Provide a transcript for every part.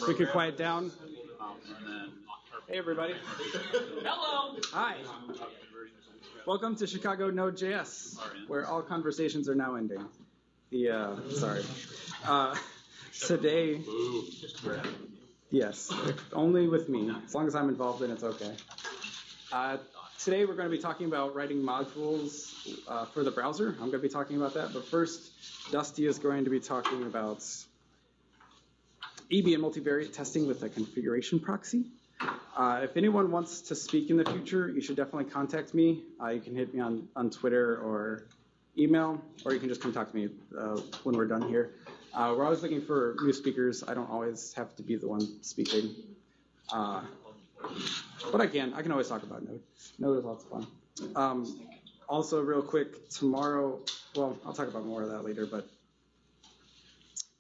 We could quiet down. Hey, everybody. Hello. Hi. Welcome to Chicago Node.js, where all conversations are now ending. Today, yes, only with me. As long as I'm involved, then it's okay. Today, we're going to be talking about writing modules for the browser. I'm going to be talking about that. But first, Dusty is going to be talking about EB and multivariate testing with a configuration proxy. If anyone wants to speak in the future, you should definitely contact me. You can hit me on Twitter or email, or you can just come talk to me when we're done here. We're always looking for new speakers. I don't always have to be the one speaking. But I can always talk about Node. Node is lots of fun. Also, real quick, tomorrow, well, I'll talk about more of that later, but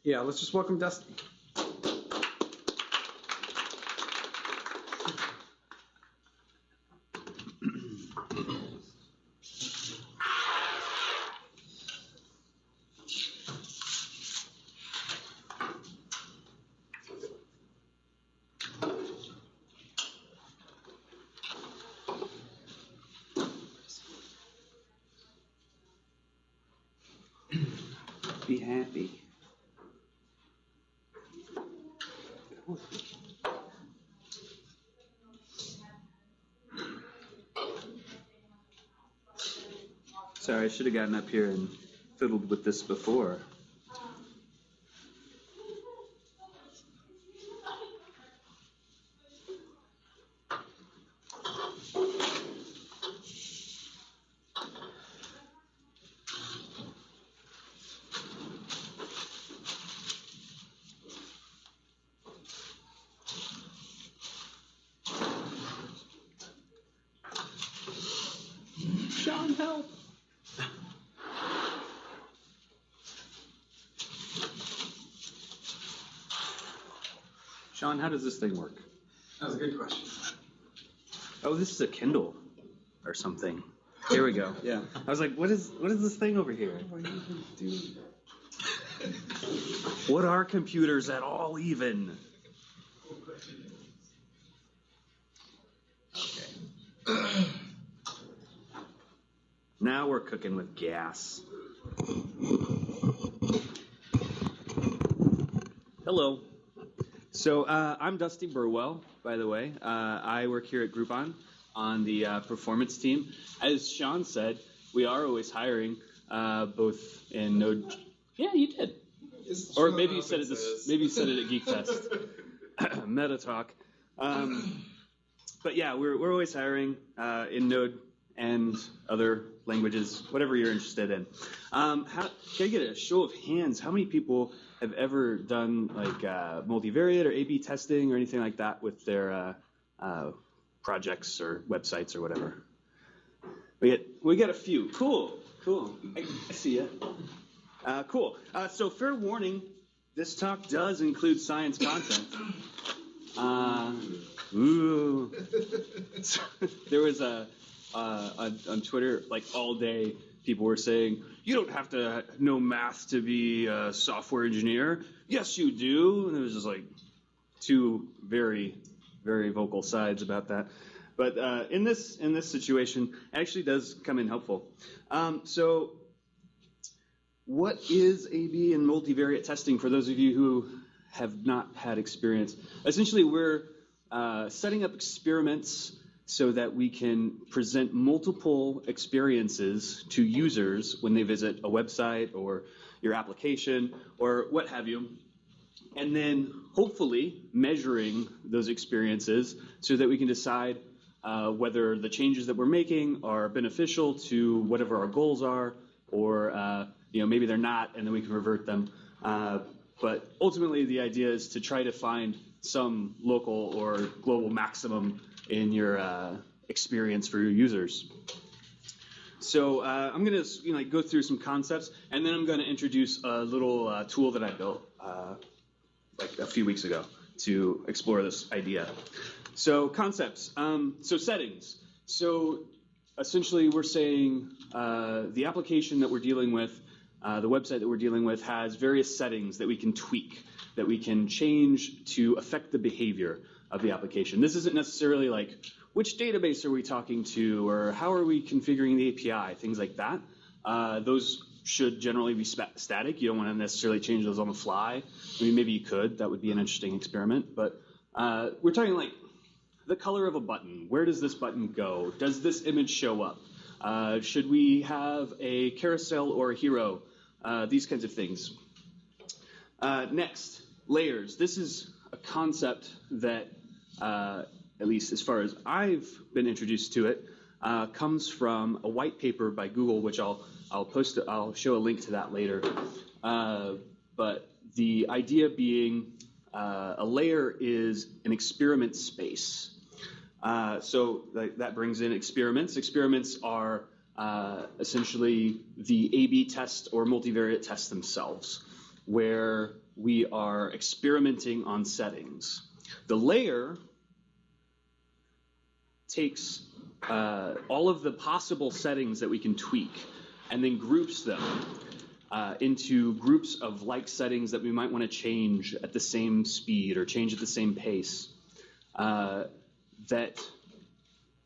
yeah, let's just welcome Dusty. Be happy. Sorry, I should have gotten up here and fiddled with this before. Sean, help! Sean, how does this thing work? That was a good question. Oh, this is a Kindle or something. Here we go. Yeah. I was like, what is this thing over here? What do I even do? What are computers at all even? Okay. Now we're cooking with gas. Hello. So I'm Dusty Burwell, by the way. I work here at Groupon on the performance team. As Sean said, we are always hiring, both in Node. Yeah, you did. Or maybe you said it. Maybe you said it at Geek Fest. Meta talk. But yeah, we're always hiring in Node and other languages, whatever you're interested in. Can I get a show of hands? How many people have ever done like multivariate or A/B testing or anything like that with their projects or websites or whatever? We get a few. Cool. I see ya. Cool. So fair warning, this talk does include science content. There was on Twitter, like all day, people were saying, you don't have to know math to be a software engineer. Yes, you do. And there was just like two very, very vocal sides about that. But in this situation, it actually does come in helpful. So what is A/B and multivariate testing for those of you who have not had experience? Essentially, we're setting up experiments so that we can present multiple experiences to users when they visit a website or your application or what have you, and then hopefully measuring those experiences so that we can decide whether the changes that we're making are beneficial to whatever our goals are, or maybe they're not, and then we can revert them. But ultimately, the idea is to try to find some local or global maximum in your experience for your users. So I'm going to go through some concepts, and then I'm going to introduce a little tool that I built like a few weeks ago to explore this idea. So concepts. So settings. So essentially, we're saying the application that we're dealing with the website that we're dealing with has various settings that we can tweak, that we can change to affect the behavior of the application. This isn't necessarily like, which database are we talking to, or how are we configuring the API, things like that. Those should generally be static. You don't want to necessarily change those on the fly. I mean, maybe you could. That would be an interesting experiment. But we're talking like the color of a button. Where does this button go? Does this image show up? Should we have a carousel or a hero? These kinds of things. Next, layers. This is a concept that, at least as far as I've been introduced to it, comes from a white paper by Google, which I'll show a link to that later. But the idea being a layer is an experiment space. So that brings in experiments. Experiments are essentially the A/B test or multivariate test themselves, where we are experimenting on settings. The layer takes all of the possible settings that we can tweak and then groups them into groups of like settings that we might want to change at the same speed or change at the same pace.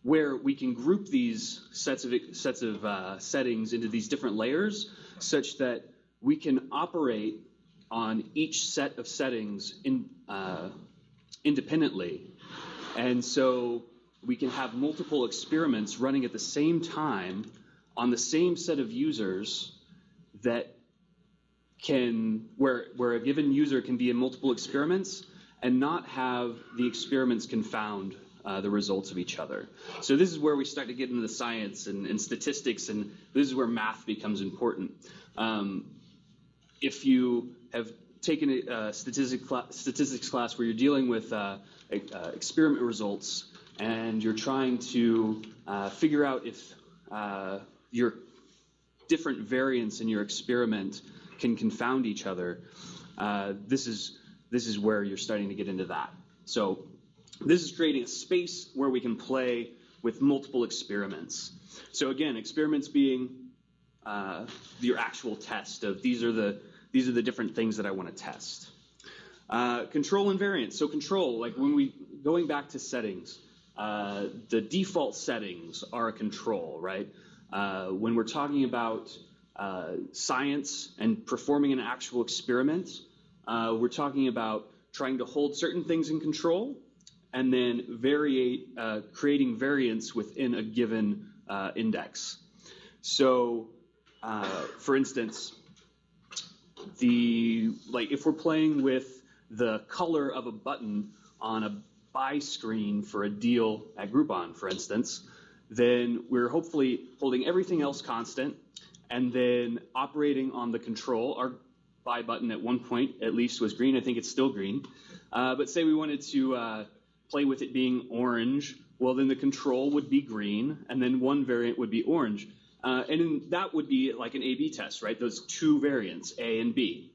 Where we can group these sets of settings into these different layers such that we can operate on each set of settings independently. And so we can have multiple experiments running at the same time on the same set of users that where a given user can be in multiple experiments and not have the experiments confound the results of each other. So this is where we start to get into the science and statistics, and this is where math becomes important. If you have taken a statistics class where you're dealing with experiment results and you're trying to figure out if your different variants in your experiment can confound each other, this is where you're starting to get into that. So this is creating a space where we can play with multiple experiments. So again, experiments being your actual test of these are the different things that I want to test. Control and variance. So control, like going back to settings, the default settings are a control, right? When we're talking about science and performing an actual experiment, we're talking about trying to hold certain things in control and then creating variance within a given index. So, for instance, if we're playing with the color of a button on a buy screen for a deal at Groupon, for instance, then we're hopefully holding everything else constant and then operating on the control. Our buy button at one point at least was green. I think it's still green. But say we wanted to play with it being orange, well, then the control would be green, and then one variant would be orange. That would be like an A/B test, right? Those two variants, A and B.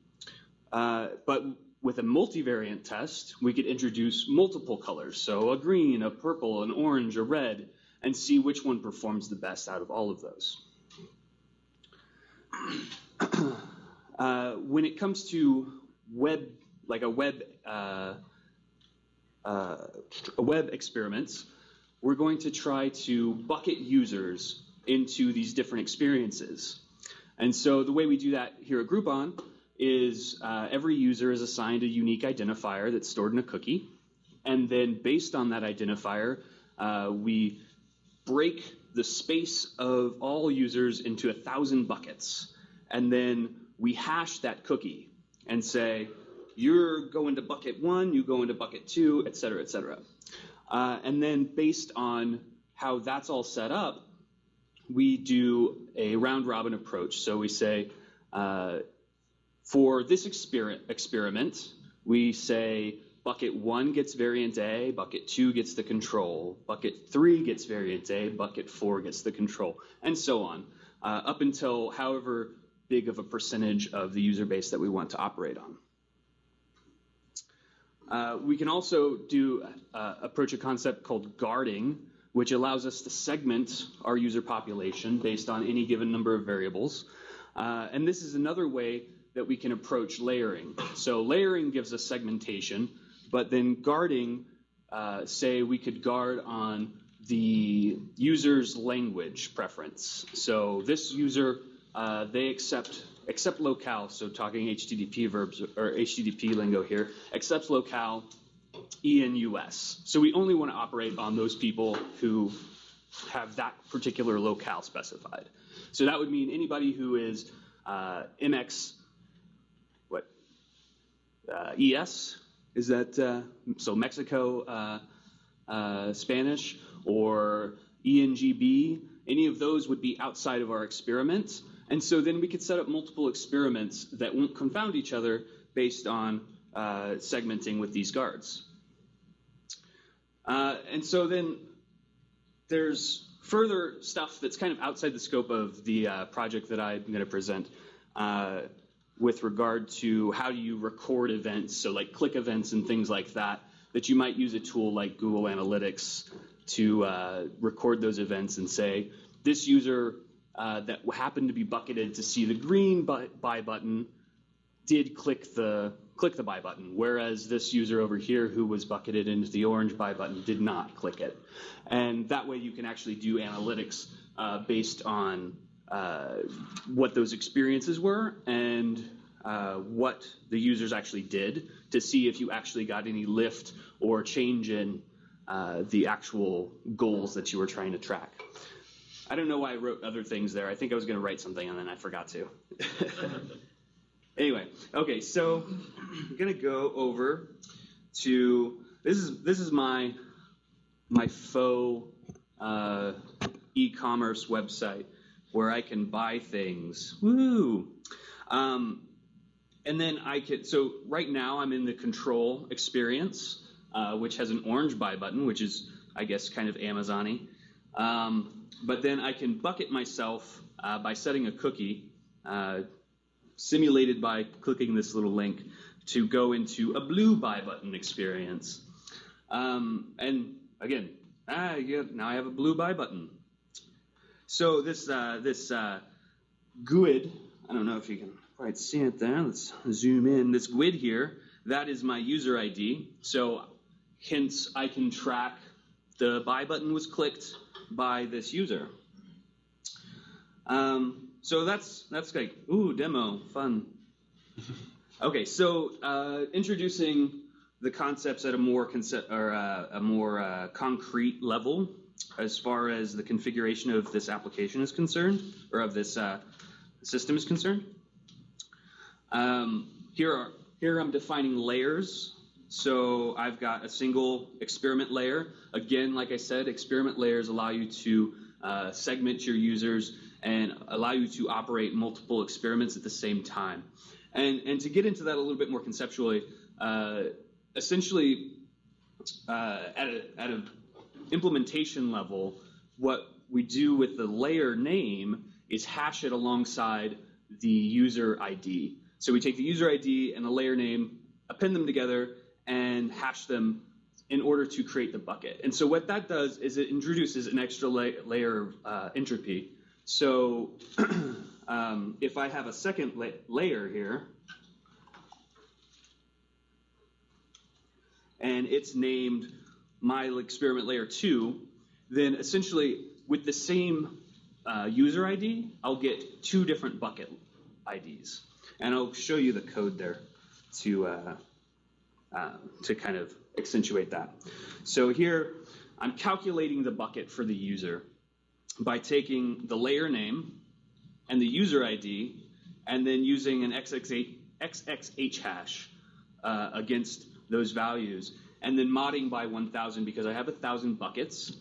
But with a multivariant test, we could introduce multiple colors. So a green, a purple, an orange, a red, and see which one performs the best out of all of those. When it comes to web experiments, we're going to try to bucket users into these different experiences. And so the way we do that here at Groupon is every user is assigned a unique identifier that's stored in a cookie. And then based on that identifier, we break the space of all users into 1,000 buckets. And then we hash that cookie and say, you're going to bucket 1, you go into bucket 2, et cetera, et cetera. And then based on how that's all set up, we do a round-robin approach. So we say, for this experiment, we say bucket 1 gets variant A, bucket 2 gets the control, bucket 3 gets variant A, bucket 4 gets the control, and so on, up until however big of a percentage of the user base that we want to operate on. We can also approach a concept called guarding, which allows us to segment our user population based on any given number of variables. And this is another way that we can approach layering. So layering gives us segmentation, but then guarding, say we could guard on the user's language preference. So this user, they accept locale, so talking HTTP verbs or HTTP lingo here, accepts locale ENUS. So we only want to operate on those people who have that particular locale specified. So that would mean anybody who is MX, ES? Is that, so Mexico Spanish, or ENGB? Any of those would be outside of our experiment. And so then we could set up multiple experiments that won't confound each other based on segmenting with these guards. And so then there's further stuff that's kind of outside the scope of the project that I'm going to present with regard to how do you record events, so like click events and things like that, that you might use a tool like Google Analytics to record those events and say, this user that happened to be bucketed to see the green buy button did click the buy button, whereas this user over here who was bucketed into the orange buy button did not click it. And that way you can actually do analytics based on what those experiences were and what the users actually did to see if you actually got any lift or change in the actual goals that you were trying to track. I don't know why I wrote other things there. I think I was going to write something and then I forgot to. Anyway, okay, so I'm going to go over to, this is my faux e-commerce website where I can buy things. Woo! And then so right now I'm in the control experience, which has an orange buy button, which is, I guess, kind of Amazon-y. But then I can bucket myself by setting a cookie, simulated by clicking this little link, to go into a blue buy button experience. And again, now I have a blue buy button. So this GUID, I don't know if you can quite see it there. Let's zoom in. This GUID here, that is my user ID. So hence I can track the buy button was clicked by this user. So that's like, ooh, demo, fun. Okay, so introducing the concepts at a more concrete level as far as the configuration of this application is concerned, or of this system is concerned. Here I'm defining layers. So I've got a single experiment layer. Again, like I said, experiment layers allow you to segment your users and allow you to operate multiple experiments at the same time. And to get into that a little bit more conceptually, essentially at an implementation level, what we do with the layer name is hash it alongside the user ID. So we take the user ID and the layer name, append them together, and hash them in order to create the bucket. And so what that does is it introduces an extra layer of entropy. So if I have a second layer here, and it's named my experiment layer 2, then essentially with the same user ID, I'll get 2 different bucket IDs. And I'll show you the code there to kind of accentuate that. So here, I'm calculating the bucket for the user by taking the layer name and the user ID, and then using an XXH hash against those values, and then modding by 1,000 because I have 1,000 buckets.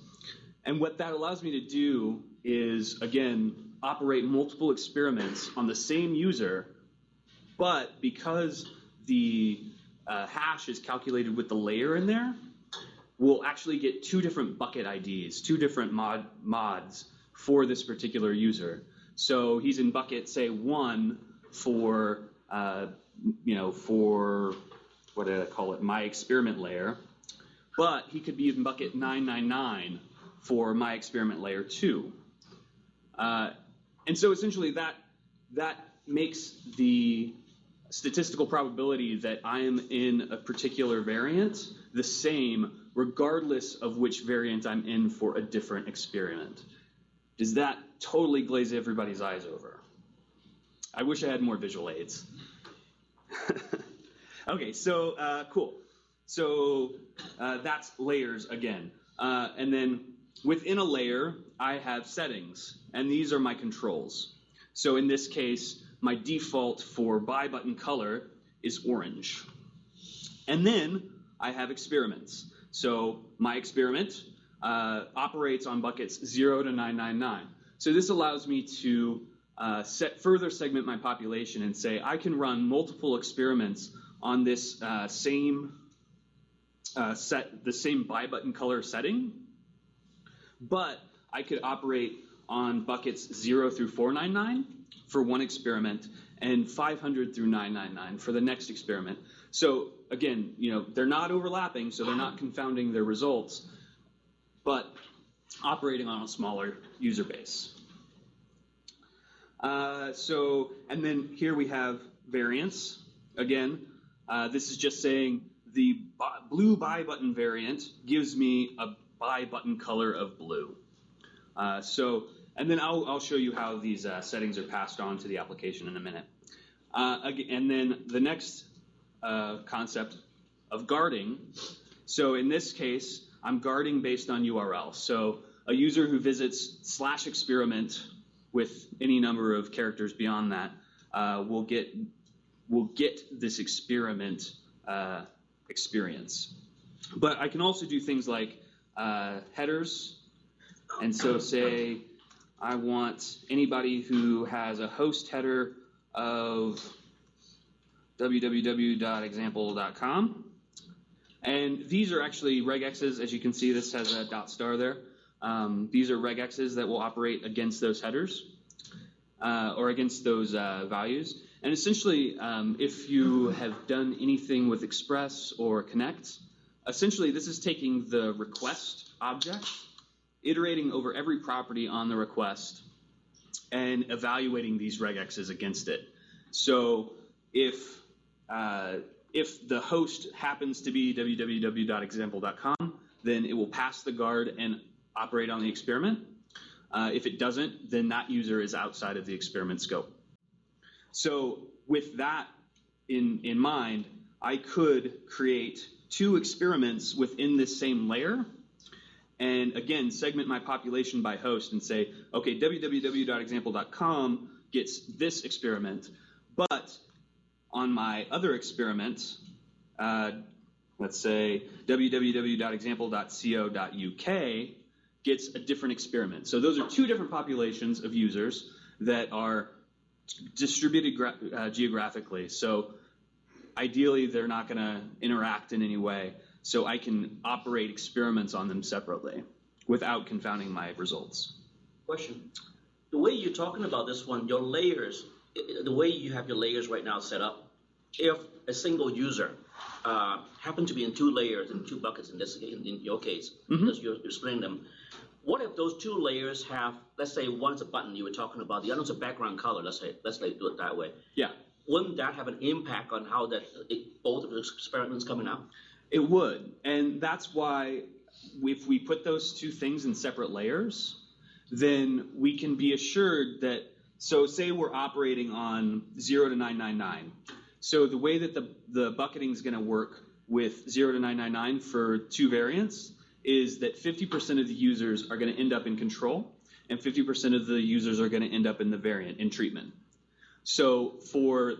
And what that allows me to do is, again, operate multiple experiments on the same user, but because the hash is calculated with the layer in there, we'll actually get 2 different bucket IDs, 2 different mods for this particular user. So he's in bucket, say, 1 for, for, what did I call it, my experiment layer, but he could be in bucket 999 for my experiment layer 2. And so essentially that makes the statistical probability that I am in a particular variant the same regardless of which variant I'm in for a different experiment. Does that totally glaze everybody's eyes over? I wish I had more visual aids. Okay, so cool. So that's layers again. And then within a layer, I have settings, and these are my controls. So in this case, my default for buy button color is orange. And then I have experiments. So my experiment operates on buckets 0 to 999. So this allows me to further segment my population and say I can run multiple experiments on this the same buy button color setting, but I could operate on buckets 0 through 499 for one experiment and 500 through 999 for the next experiment. So again, they're not overlapping, so they're not confounding their results, but operating on a smaller user base. And then here we have variants. Again, this is just saying the blue buy button variant gives me a buy button color of blue. And then I'll show you how these settings are passed on to the application in a minute. And then the next concept of guarding. So in this case, I'm guarding based on URL. So a user who visits /experiment with any number of characters beyond that will get this experiment experience. But I can also do things like headers. And so say I want anybody who has a host header of www.example.com. And these are actually regexes. As you can see, this has a .star there. These are regexes that will operate against those headers or against those values. And essentially, if you have done anything with Express or Connect, essentially this is taking the request object, iterating over every property on the request, and evaluating these regexes against it. So if the host happens to be www.example.com, then it will pass the guard and operate on the experiment. If it doesn't, then that user is outside of the experiment scope. So with that in mind, I could create 2 experiments within this same layer, and again, segment my population by host and say, okay, www.example.com gets this experiment, but on my other experiment, let's say www.example.co.uk gets a different experiment. So those are 2 different populations of users that are distributed geographically. So ideally, they're not going to interact in any way. So I can operate experiments on them separately without confounding my results. Question. The way you're talking about this one, your layers, the way you have your layers right now set up, if a single user happened to be in 2 layers, in 2 buckets in your case, because you're splitting them, what if those 2 layers have, let's say one's a button you were talking about, the other's a background color, let's do it that way. Yeah. Wouldn't that have an impact on how both of the experiments coming out? It would, and that's why if we put those 2 things in separate layers, then we can be assured that, so say we're operating on 0 to 999. So the way that the bucketing is going to work with 0 to 999 for 2 variants is that 50% of the users are going to end up in control, and 50% of the users are going to end up in the variant, in treatment. So for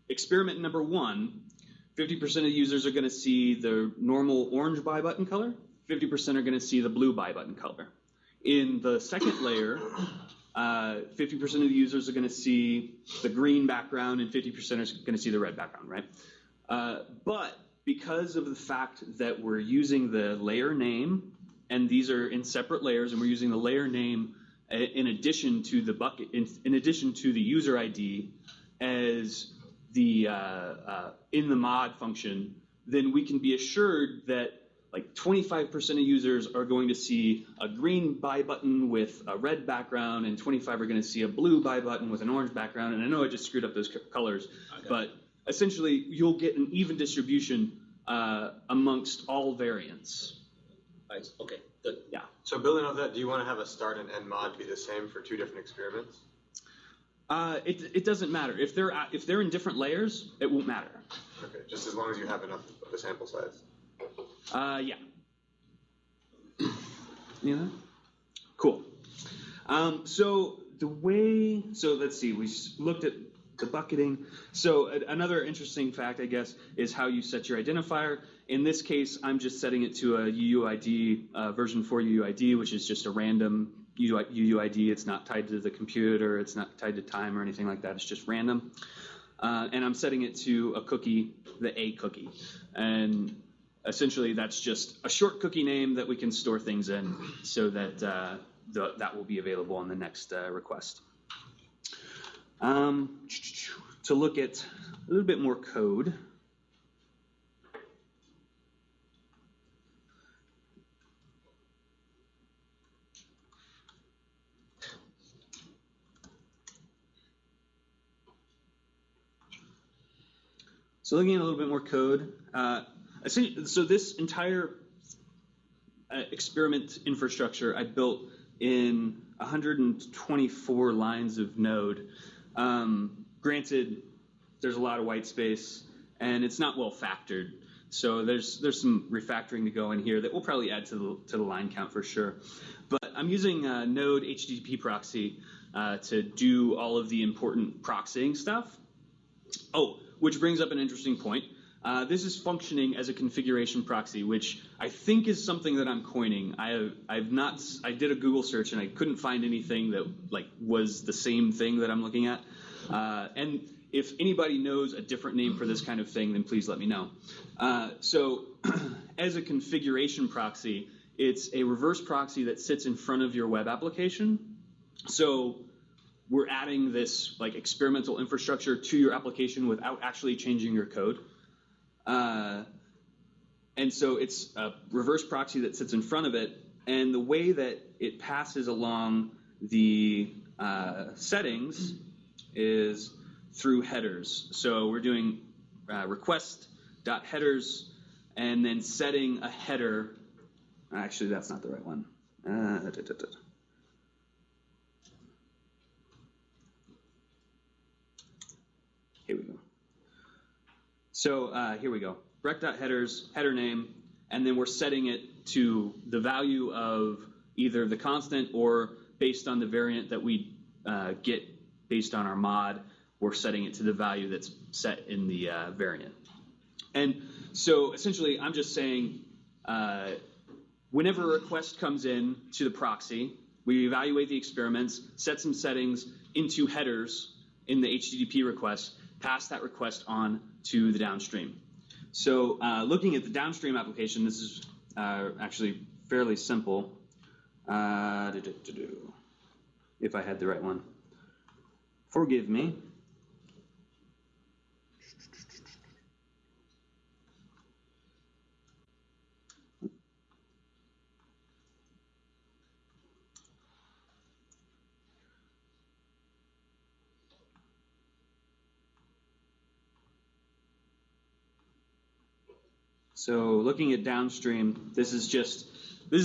experiment number 1, 50% of users are going to see the normal orange buy button color, 50% are going to see the blue buy button color. In the second layer, 50% of the users are going to see the green background and 50% are going to see the red background, right? But because of the fact that we're using the layer name, and these are in separate layers, and we're using the layer name in addition to the bucket, in addition to the user ID as the in the mod function, then we can be assured that like 25% of users are going to see a green buy button with a red background, and 25 are going to see a blue buy button with an orange background. And I know I just screwed up those colors, but essentially you'll get an even distribution amongst all variants. Nice. Okay, good. Yeah. So building off that, do you want to have a start and end mod be the same for two different experiments? It doesn't matter. If they're in different layers, it won't matter. Okay, just as long as you have enough of a sample size. Yeah. Yeah. Cool. So let's see. We looked at the bucketing. So another interesting fact, I guess, is how you set your identifier. In this case, I'm just setting it to a UUID, version 4 UUID, which is just a random UUID. It's not tied to the computer. It's not tied to time or anything like that. It's just random. And I'm setting it to a cookie, the A cookie. And essentially, that's just a short cookie name that we can store things in so that that will be available on the next request. To look at a little bit more code. So looking at a little bit more code, so this entire experiment infrastructure I built in 124 lines of Node. Granted, there's a lot of white space, and it's not well factored. So there's some refactoring to go in here that will probably add to the line count for sure. But I'm using Node HTTP Proxy to do all of the important proxying stuff. Oh, which brings up an interesting point. This is functioning as a configuration proxy, which I think is something that I'm coining. I did a Google search and I couldn't find anything that was the same thing that I'm looking at. And if anybody knows a different name for this kind of thing, then please let me know. So as a configuration proxy, it's a reverse proxy that sits in front of your web application. So we're adding this experimental infrastructure to your application without actually changing your code. And so it's a reverse proxy that sits in front of it. And the way that it passes along the settings is through headers. So we're doing request.headers and then setting a header. Actually, that's not the right one. Here we go. So here we go. Rec.headers, header name, and then we're setting it to the value of either the constant or based on the variant that we get based on our mod, we're setting it to the value that's set in the variant. And so essentially, I'm just saying whenever a request comes in to the proxy, we evaluate the experiments, set some settings into headers in the HTTP request, pass that request on to the downstream. So looking at the downstream application, this is actually fairly simple. If I had the right one. Forgive me. So looking at downstream, this is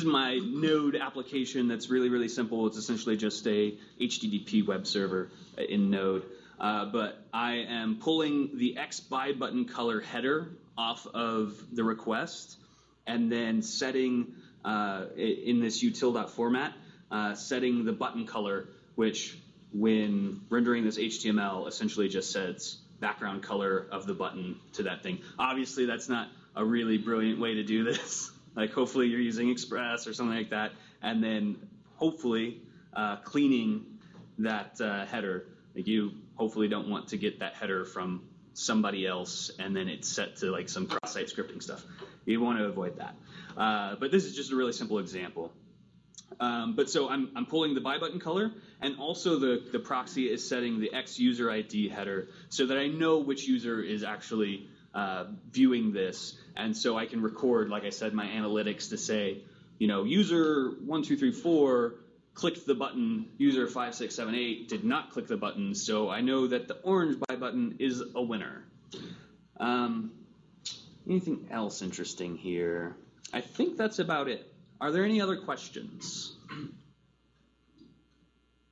my Node application that's really, really simple. It's essentially just a HTTP web server in Node. But I am pulling the X buy button color header off of the request and then setting in this util.format, setting the button color, which when rendering this HTML essentially just sets background color of the button to that thing. Obviously, that's not a really brilliant way to do this. Hopefully you're using Express or something like that, and then hopefully cleaning that header. You hopefully don't want to get that header from somebody else and then it's set to some cross-site scripting stuff. You want to avoid that. But this is just a really simple example. But so I'm pulling the buy button color, and also the proxy is setting the X user ID header so that I know which user is actually viewing this. And so I can record, like I said, my analytics to say, user 1234 clicked the button, user 5678 did not click the button, so I know that the orange buy button is a winner. Anything else interesting here? I think that's about it. Are there any other questions?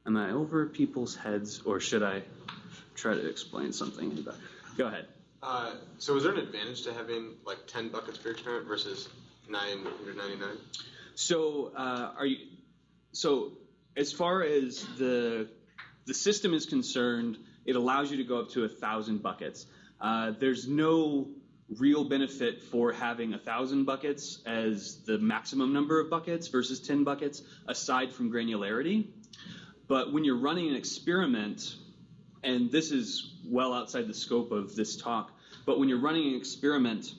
Am I over people's heads, or should I try to explain something? Go ahead. So is there an advantage to having like 10 buckets per experiment versus 999? So So as far as the system is concerned, it allows you to go up to 1,000 buckets. There's no real benefit for having 1,000 buckets as the maximum number of buckets versus 10 buckets, aside from granularity. But when you're running an experiment, and this is well outside the scope of this talk, but when you're running an experiment,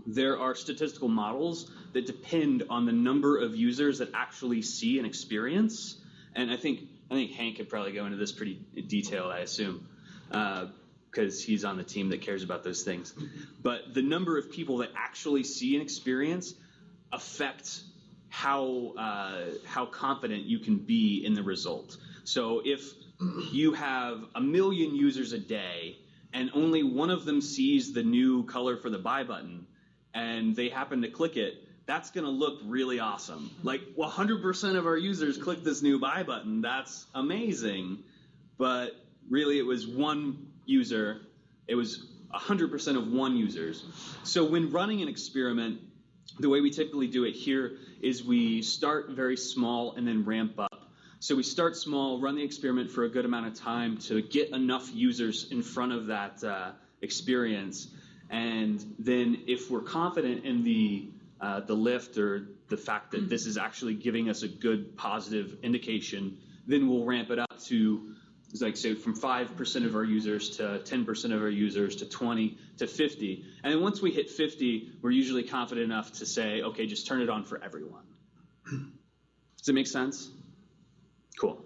there are statistical models that depend on the number of users that actually see an experience. And I think Hank could probably go into this pretty detailed, I assume, because he's on the team that cares about those things. But the number of people that actually see an experience affect how confident you can be in the result. So if you have 1 million users a day and only one of them sees the new color for the buy button and they happen to click it, that's going to look really awesome. Like 100% of our users click this new buy button. That's amazing. But really it was one user. It was 100% of one users. So when running an experiment, the way we typically do it here is we start very small and then ramp up. So we start small, run the experiment for a good amount of time to get enough users in front of that experience. And then if we're confident in the lift or the fact that this is actually giving us a good positive indication, then we'll ramp it up to, like, say, from 5% of our users to 10% of our users to 20 to 50. And then once we hit 50, we're usually confident enough to say, okay, just turn it on for everyone. Does it make sense? Cool.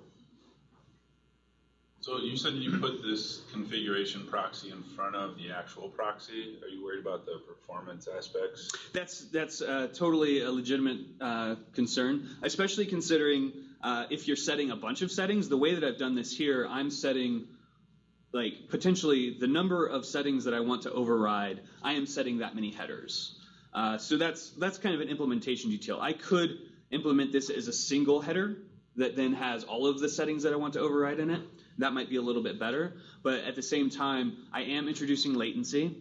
So you said you put this configuration proxy in front of the actual proxy. Are you worried about the performance aspects? That's totally a legitimate concern, especially considering if you're setting a bunch of settings. The way that I've done this here, I'm setting like potentially the number of settings that I want to override. I am setting that many headers. So that's kind of an implementation detail. I could implement this as a single header that then has all of the settings that I want to override in it. That might be a little bit better, but at the same time, I am introducing latency,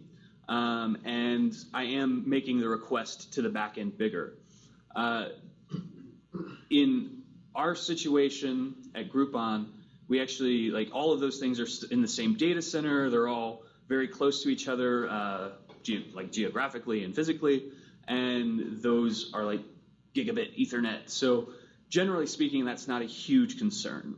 and I am making the request to the backend bigger. In our situation at Groupon, we actually, like, all of those things are in the same data center. They're all very close to each other, geographically and physically, and those are like gigabit Ethernet. So generally speaking, that's not a huge concern.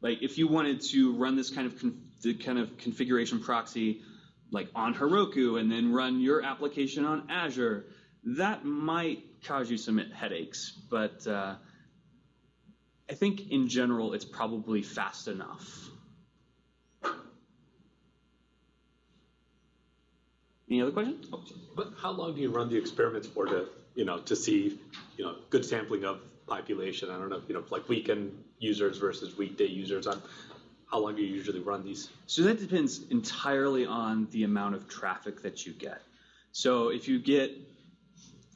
Like if you wanted to run this kind of configuration proxy like on Heroku and then run your application on Azure, that might cause you some headaches. But I think in general, it's probably fast enough. Any other questions? But how long do you run the experiments for to see, good sampling of population? I don't know, like weekend users versus weekday users. How long do you usually run these? So that depends entirely on the amount of traffic that you get. So if you get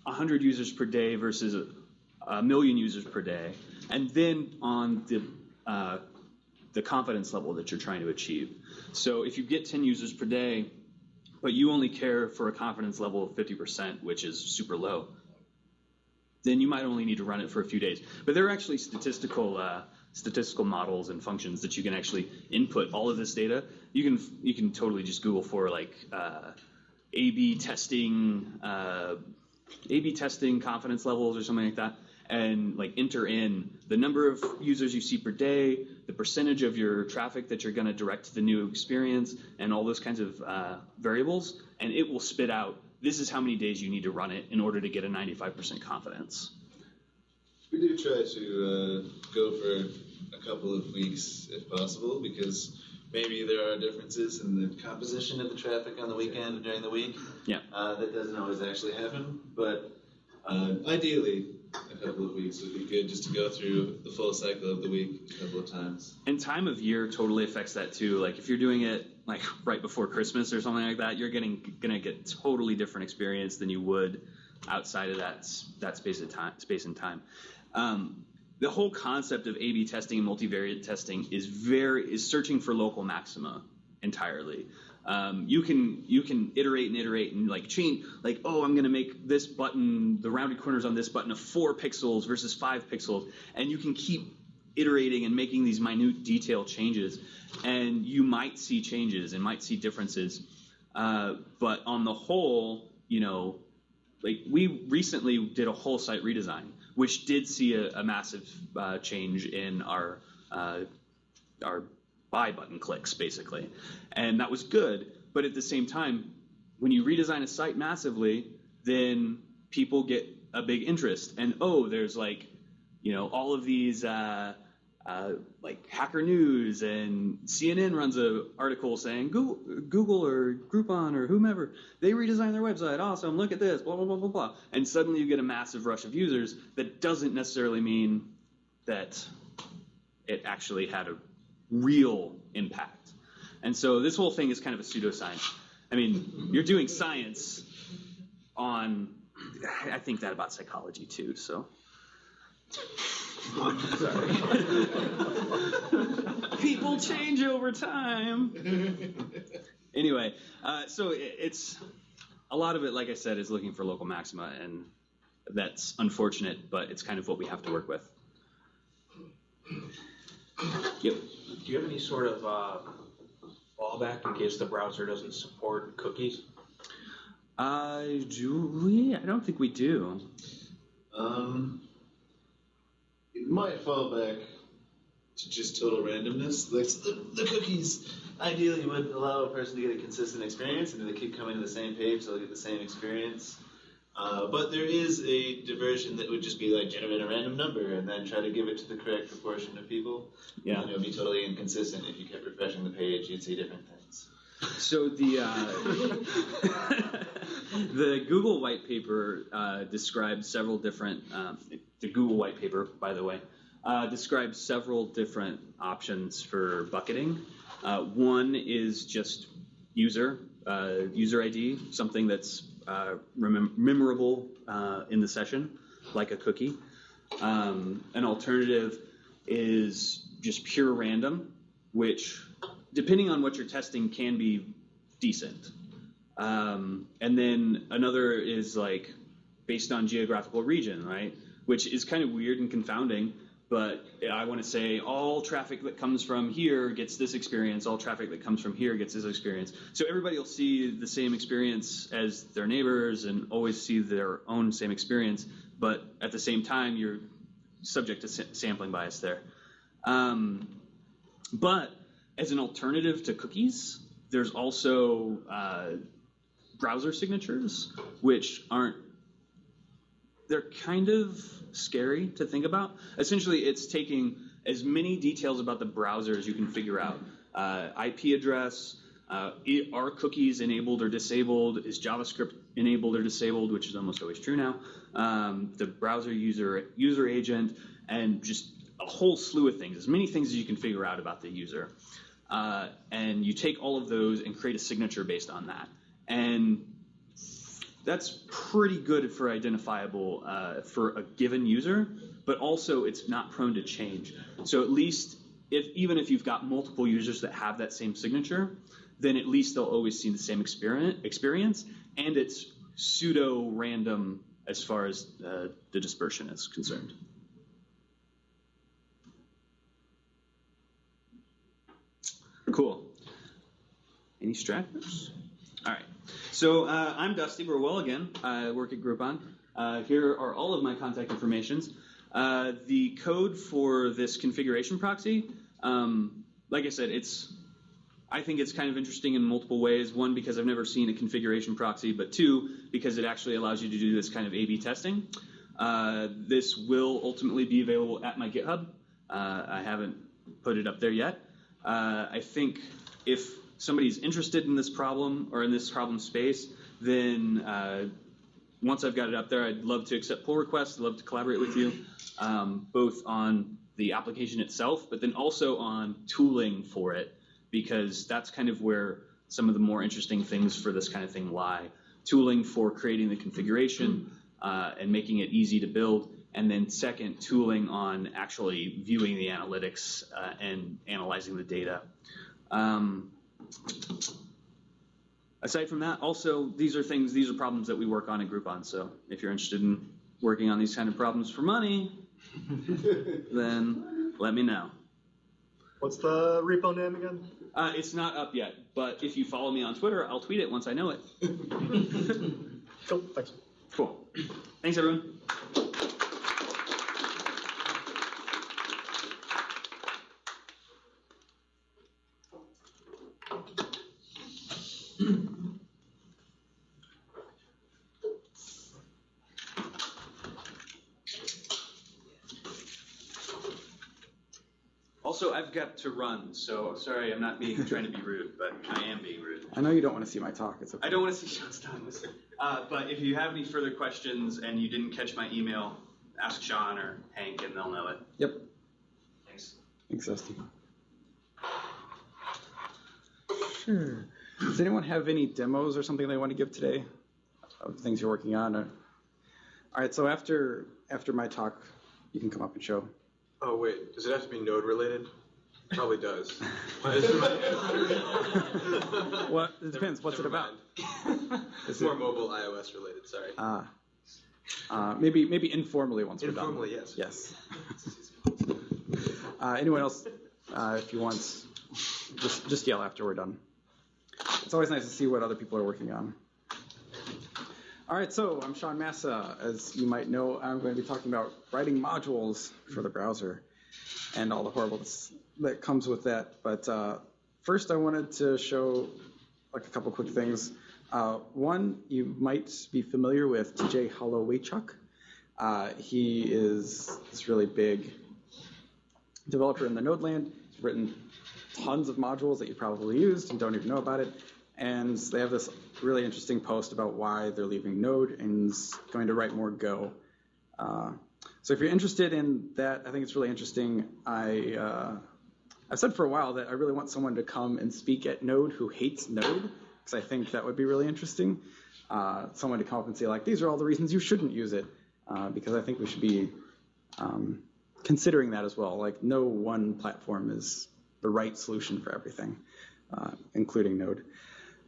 100 users per day versus 1 million users per day, and then on the confidence level that you're trying to achieve. So if you get 10 users per day, but you only care for a confidence level of 50%, which is super low, then you might only need to run it for a few days. But there are actually statistical models and functions that you can actually input all of this data. You can totally just Google for like A/B testing confidence levels or something like that, and like enter in the number of users you see per day, the percentage of your traffic that you're going to direct to the new experience, and all those kinds of variables, and it will spit out, this is how many days you need to run it in order to get a 95% confidence. We do try to go for a couple of weeks if possible, because maybe there are differences in the composition of the traffic on the weekend and during the week. Yeah. That doesn't always actually happen, but ideally, a couple of weeks would be good just to go through the full cycle of the week a couple of times. And time of year totally affects that too. Like if you're doing it like right before Christmas or something like that, you're gonna get totally different experience than you would outside of that space and time. The whole concept of A/B testing and multivariate testing is searching for local maxima entirely. You can iterate and like change, like, oh, I'm gonna make this button, the rounded corners on this button of 4 pixels versus 5 pixels, and you can keep iterating and making these minute detail changes, and you might see changes and might see differences, but on the whole, like we recently did a whole site redesign, which did see a massive change in our buy button clicks, basically. And that was good, but at the same time, when you redesign a site massively, then people get a big interest. And there's like, all of these like Hacker News and CNN runs a article saying Google or Groupon or whomever, they redesigned their website. Awesome, look at this, blah, blah, blah, blah, blah. And suddenly you get a massive rush of users. That doesn't necessarily mean that it actually had a real impact. And so this whole thing is kind of a pseudoscience. I mean, you're doing science on, I think that about psychology too, so. Sorry. People change over time. Anyway, so it's a lot of it, like I said, is looking for local maxima, and that's unfortunate, but it's kind of what we have to work with. Yep. Do you have any sort of fallback in case the browser doesn't support cookies? Do we? I don't think we do. It might fall back to just total randomness. Like the cookies ideally would allow a person to get a consistent experience, and if they keep coming to the same page, they'll get the same experience. But there is a diversion that would just be like generate a random number and then try to give it to the correct proportion of people. Yeah. And it would be totally inconsistent. If you kept refreshing the page, you'd see different things. So the the Google white paper describes several different. The Google white paper, by the way, describes several different options for bucketing. One is just user ID, something that's memorable in the session, like a cookie. An alternative is just pure random, which, depending on what you're testing, can be decent. And then another is like based on geographical region, right? Which is kind of weird and confounding, but I want to say all traffic that comes from here gets this experience, all traffic that comes from here gets this experience. So everybody will see the same experience as their neighbors and always see their own same experience, but at the same time, you're subject to sampling bias there. But as an alternative to cookies, there's also browser signatures, which they're kind of scary to think about. Essentially, it's taking as many details about the browser as you can figure out. IP address, are cookies enabled or disabled? Is JavaScript enabled or disabled, which is almost always true now? The browser user agent, and just a whole slew of things, as many things as you can figure out about the user. And you take all of those and create a signature based on that. And that's pretty good for identifiable for a given user, but also it's not prone to change. So at least even if you've got multiple users that have that same signature, then at least they'll always see the same experience, and it's pseudo-random as far as the dispersion is concerned. Cool. Any stragglers? All right. So I'm Dusty Burwell again. I work at Groupon. Here are all of my contact informations. The code for this configuration proxy, like I said, I think it's kind of interesting in multiple ways. One, because I've never seen a configuration proxy, but two, because it actually allows you to do this kind of A/B testing. This will ultimately be available at my GitHub. I haven't put it up there yet. I think if somebody's interested in this problem or in this problem space, then once I've got it up there, I'd love to accept pull requests. I'd love to collaborate with you, both on the application itself, but then also on tooling for it, because that's kind of where some of the more interesting things for this kind of thing lie. Tooling for creating the configuration and making it easy to build, and then second, tooling on actually viewing the analytics and analyzing the data. Aside from that, also, these are problems that we work on and group on. So if you're interested in working on these kind of problems for money, then let me know. What's the repo name again? It's not up yet, but if you follow me on Twitter, I'll tweet it once I know it. Cool, thanks. Cool. Thanks, everyone. Also, I've got to run, so sorry, I'm not trying to be rude, but I am being rude. I know you don't want to see my talk. It's okay. I don't want to see Sean's time. But if you have any further questions and you didn't catch my email, ask Sean or Hank and they'll know it. Yep. Thanks. Thanks, Dusty. Sure. Does anyone have any demos or something they want to give today of things you're working on? All right, so after my talk, you can come up and show. Oh, wait. Does it have to be Node related? Probably does. Well, it depends. What's it about? It's more mobile iOS related, sorry. Maybe informally once we're done. Informally, yes. Yes. Anyone else, if you want, just yell after we're done. It's always nice to see what other people are working on. All right, so I'm Sean Massa. As you might know, I'm going to be talking about writing modules for the browser and all the horribleness that comes with that. But first, I wanted to show like a couple quick things. One, you might be familiar with TJ Holowaychuk. He is this really big developer in the Node land. He's written tons of modules that you probably used and don't even know about it. And they have this really interesting post about why they're leaving Node and is going to write more Go. So if you're interested in that, I think it's really interesting. I've said for a while that I really want someone to come and speak at Node who hates Node, because I think that would be really interesting. Someone to come up and say, like, these are all the reasons you shouldn't use it, because I think we should be considering that as well. Like, no one platform is the right solution for everything, including Node.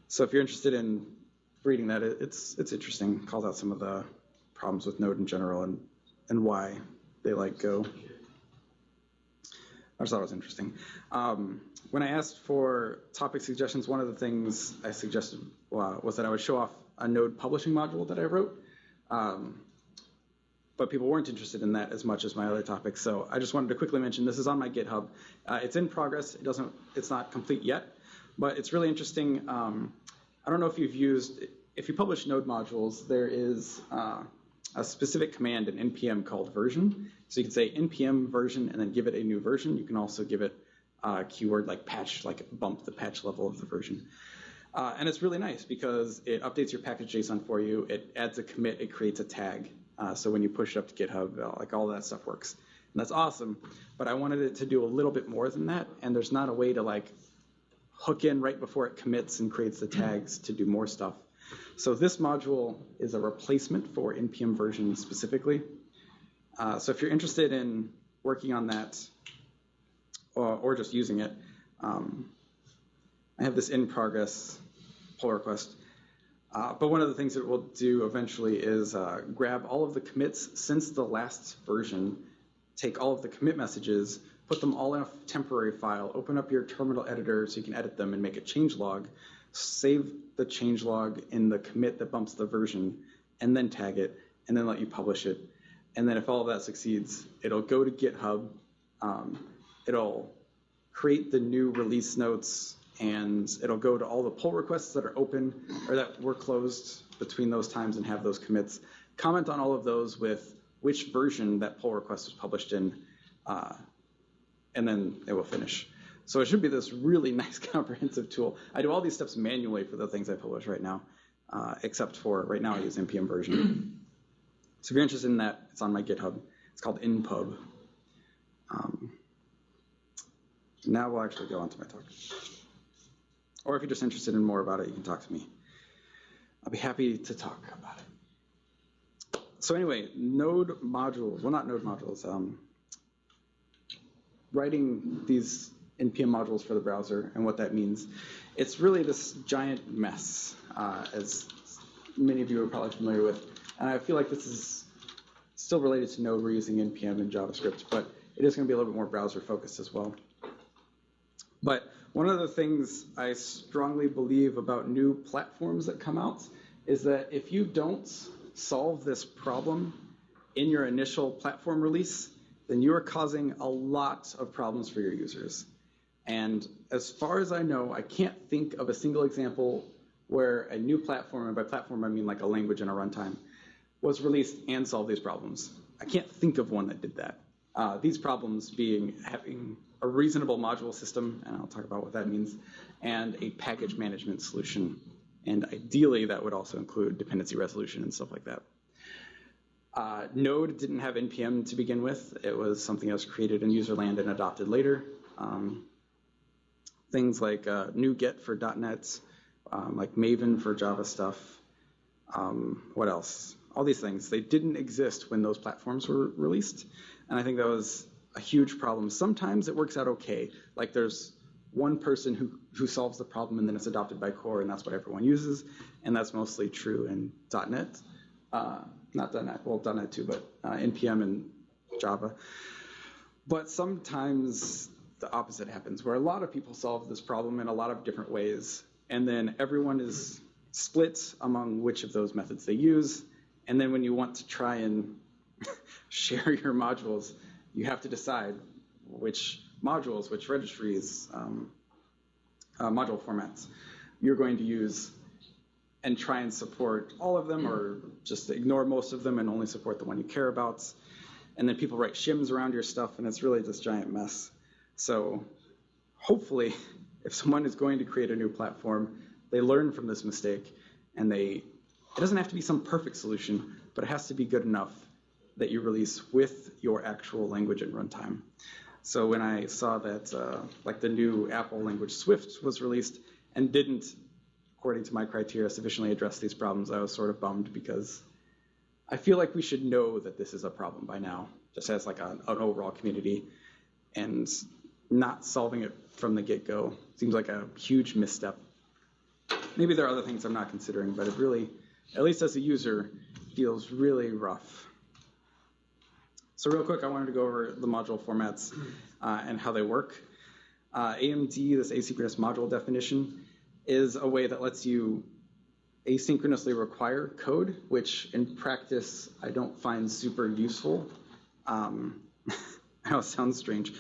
So if you're interested in reading that, it's interesting. It calls out some of the problems with Node in general and why they like Go. I just thought it was interesting. When I asked for topic suggestions, one of the things I suggested was that I would show off a Node publishing module that I wrote. But people weren't interested in that as much as my other topics. So I just wanted to quickly mention this is on my GitHub. It's in progress. It's not complete yet, but it's really interesting. I don't know if if you publish Node modules, there is a specific command in npm called version. So you can say npm version and then give it a new version. You can also give it a keyword like patch, like bump the patch level of the version. And it's really nice because it updates your package.json for you. It adds a commit. It creates a tag. So when you push it up to GitHub, like all that stuff works. And that's awesome. But I wanted it to do a little bit more than that. And there's not a way to like hook in right before it commits and creates the tags to do more stuff. So this module is a replacement for npm version specifically. So if you're interested in working on that or just using it, I have this in progress pull request. But one of the things it will do eventually is grab all of the commits since the last version, take all of the commit messages, put them all in a temporary file, open up your terminal editor so you can edit them and make a changelog, save the changelog in the commit that bumps the version, and then tag it, and then let you publish it. And then if all of that succeeds, it'll go to GitHub, it'll create the new release notes, and it'll go to all the pull requests that are open or that were closed between those times and have those commits. Comment on all of those with which version that pull request was published in, and then it will finish. So it should be this really nice comprehensive tool. I do all these steps manually for the things I publish right now, except for right now I use npm version. So if you're interested in that, it's on my GitHub. It's called InPub. Now we'll actually go on to my talk. Or if you're just interested in more about it, you can talk to me. I'll be happy to talk about it. So anyway, node modules, well, not node modules, writing these npm modules for the browser and what that means. It's really this giant mess, as many of you are probably familiar with. And I feel like this is still related to Node. We're using npm and JavaScript, but it is going to be a little bit more browser focused as well. But one of the things I strongly believe about new platforms that come out is that if you don't solve this problem in your initial platform release, then you are causing a lot of problems for your users. And as far as I know, I can't think of a single example where a new platform, and by platform I mean like a language and a runtime, was released and solved these problems. I can't think of one that did that. These problems being having a reasonable module system, and I'll talk about what that means, and a package management solution. And ideally, that would also include dependency resolution and stuff like that. Node didn't have npm to begin with. It was something that was created in userland and adopted later. Things like NuGet for .NET, like Maven for Java stuff. What else? All these things. They didn't exist when those platforms were released. And I think that was a huge problem. Sometimes it works out okay. Like there's one person who solves the problem and then it's adopted by core and that's what everyone uses. And that's mostly true in .NET. Not .NET, well, .NET too, but NPM and Java. But sometimes the opposite happens, where a lot of people solve this problem in a lot of different ways, and then everyone is split among which of those methods they use. And then when you want to try and share your modules, you have to decide which modules, which registries, module formats you're going to use, and try and support all of them, or just ignore most of them and only support the one you care about. And then people write shims around your stuff, and it's really this giant mess. So hopefully, if someone is going to create a new platform, they learn from this mistake, and it doesn't have to be some perfect solution, but it has to be good enough that you release with your actual language and runtime. So when I saw that like the new Apple language Swift was released and didn't, according to my criteria, sufficiently address these problems, I was sort of bummed, because I feel like we should know that this is a problem by now, just as like an overall community, and not solving it from the get-go seems like a huge misstep. Maybe there are other things I'm not considering, but it really, at least as a user, feels really rough. So real quick, I wanted to go over the module formats and how they work. AMD, this asynchronous module definition, is a way that lets you asynchronously require code, which in practice I don't find super useful. I know it sounds strange.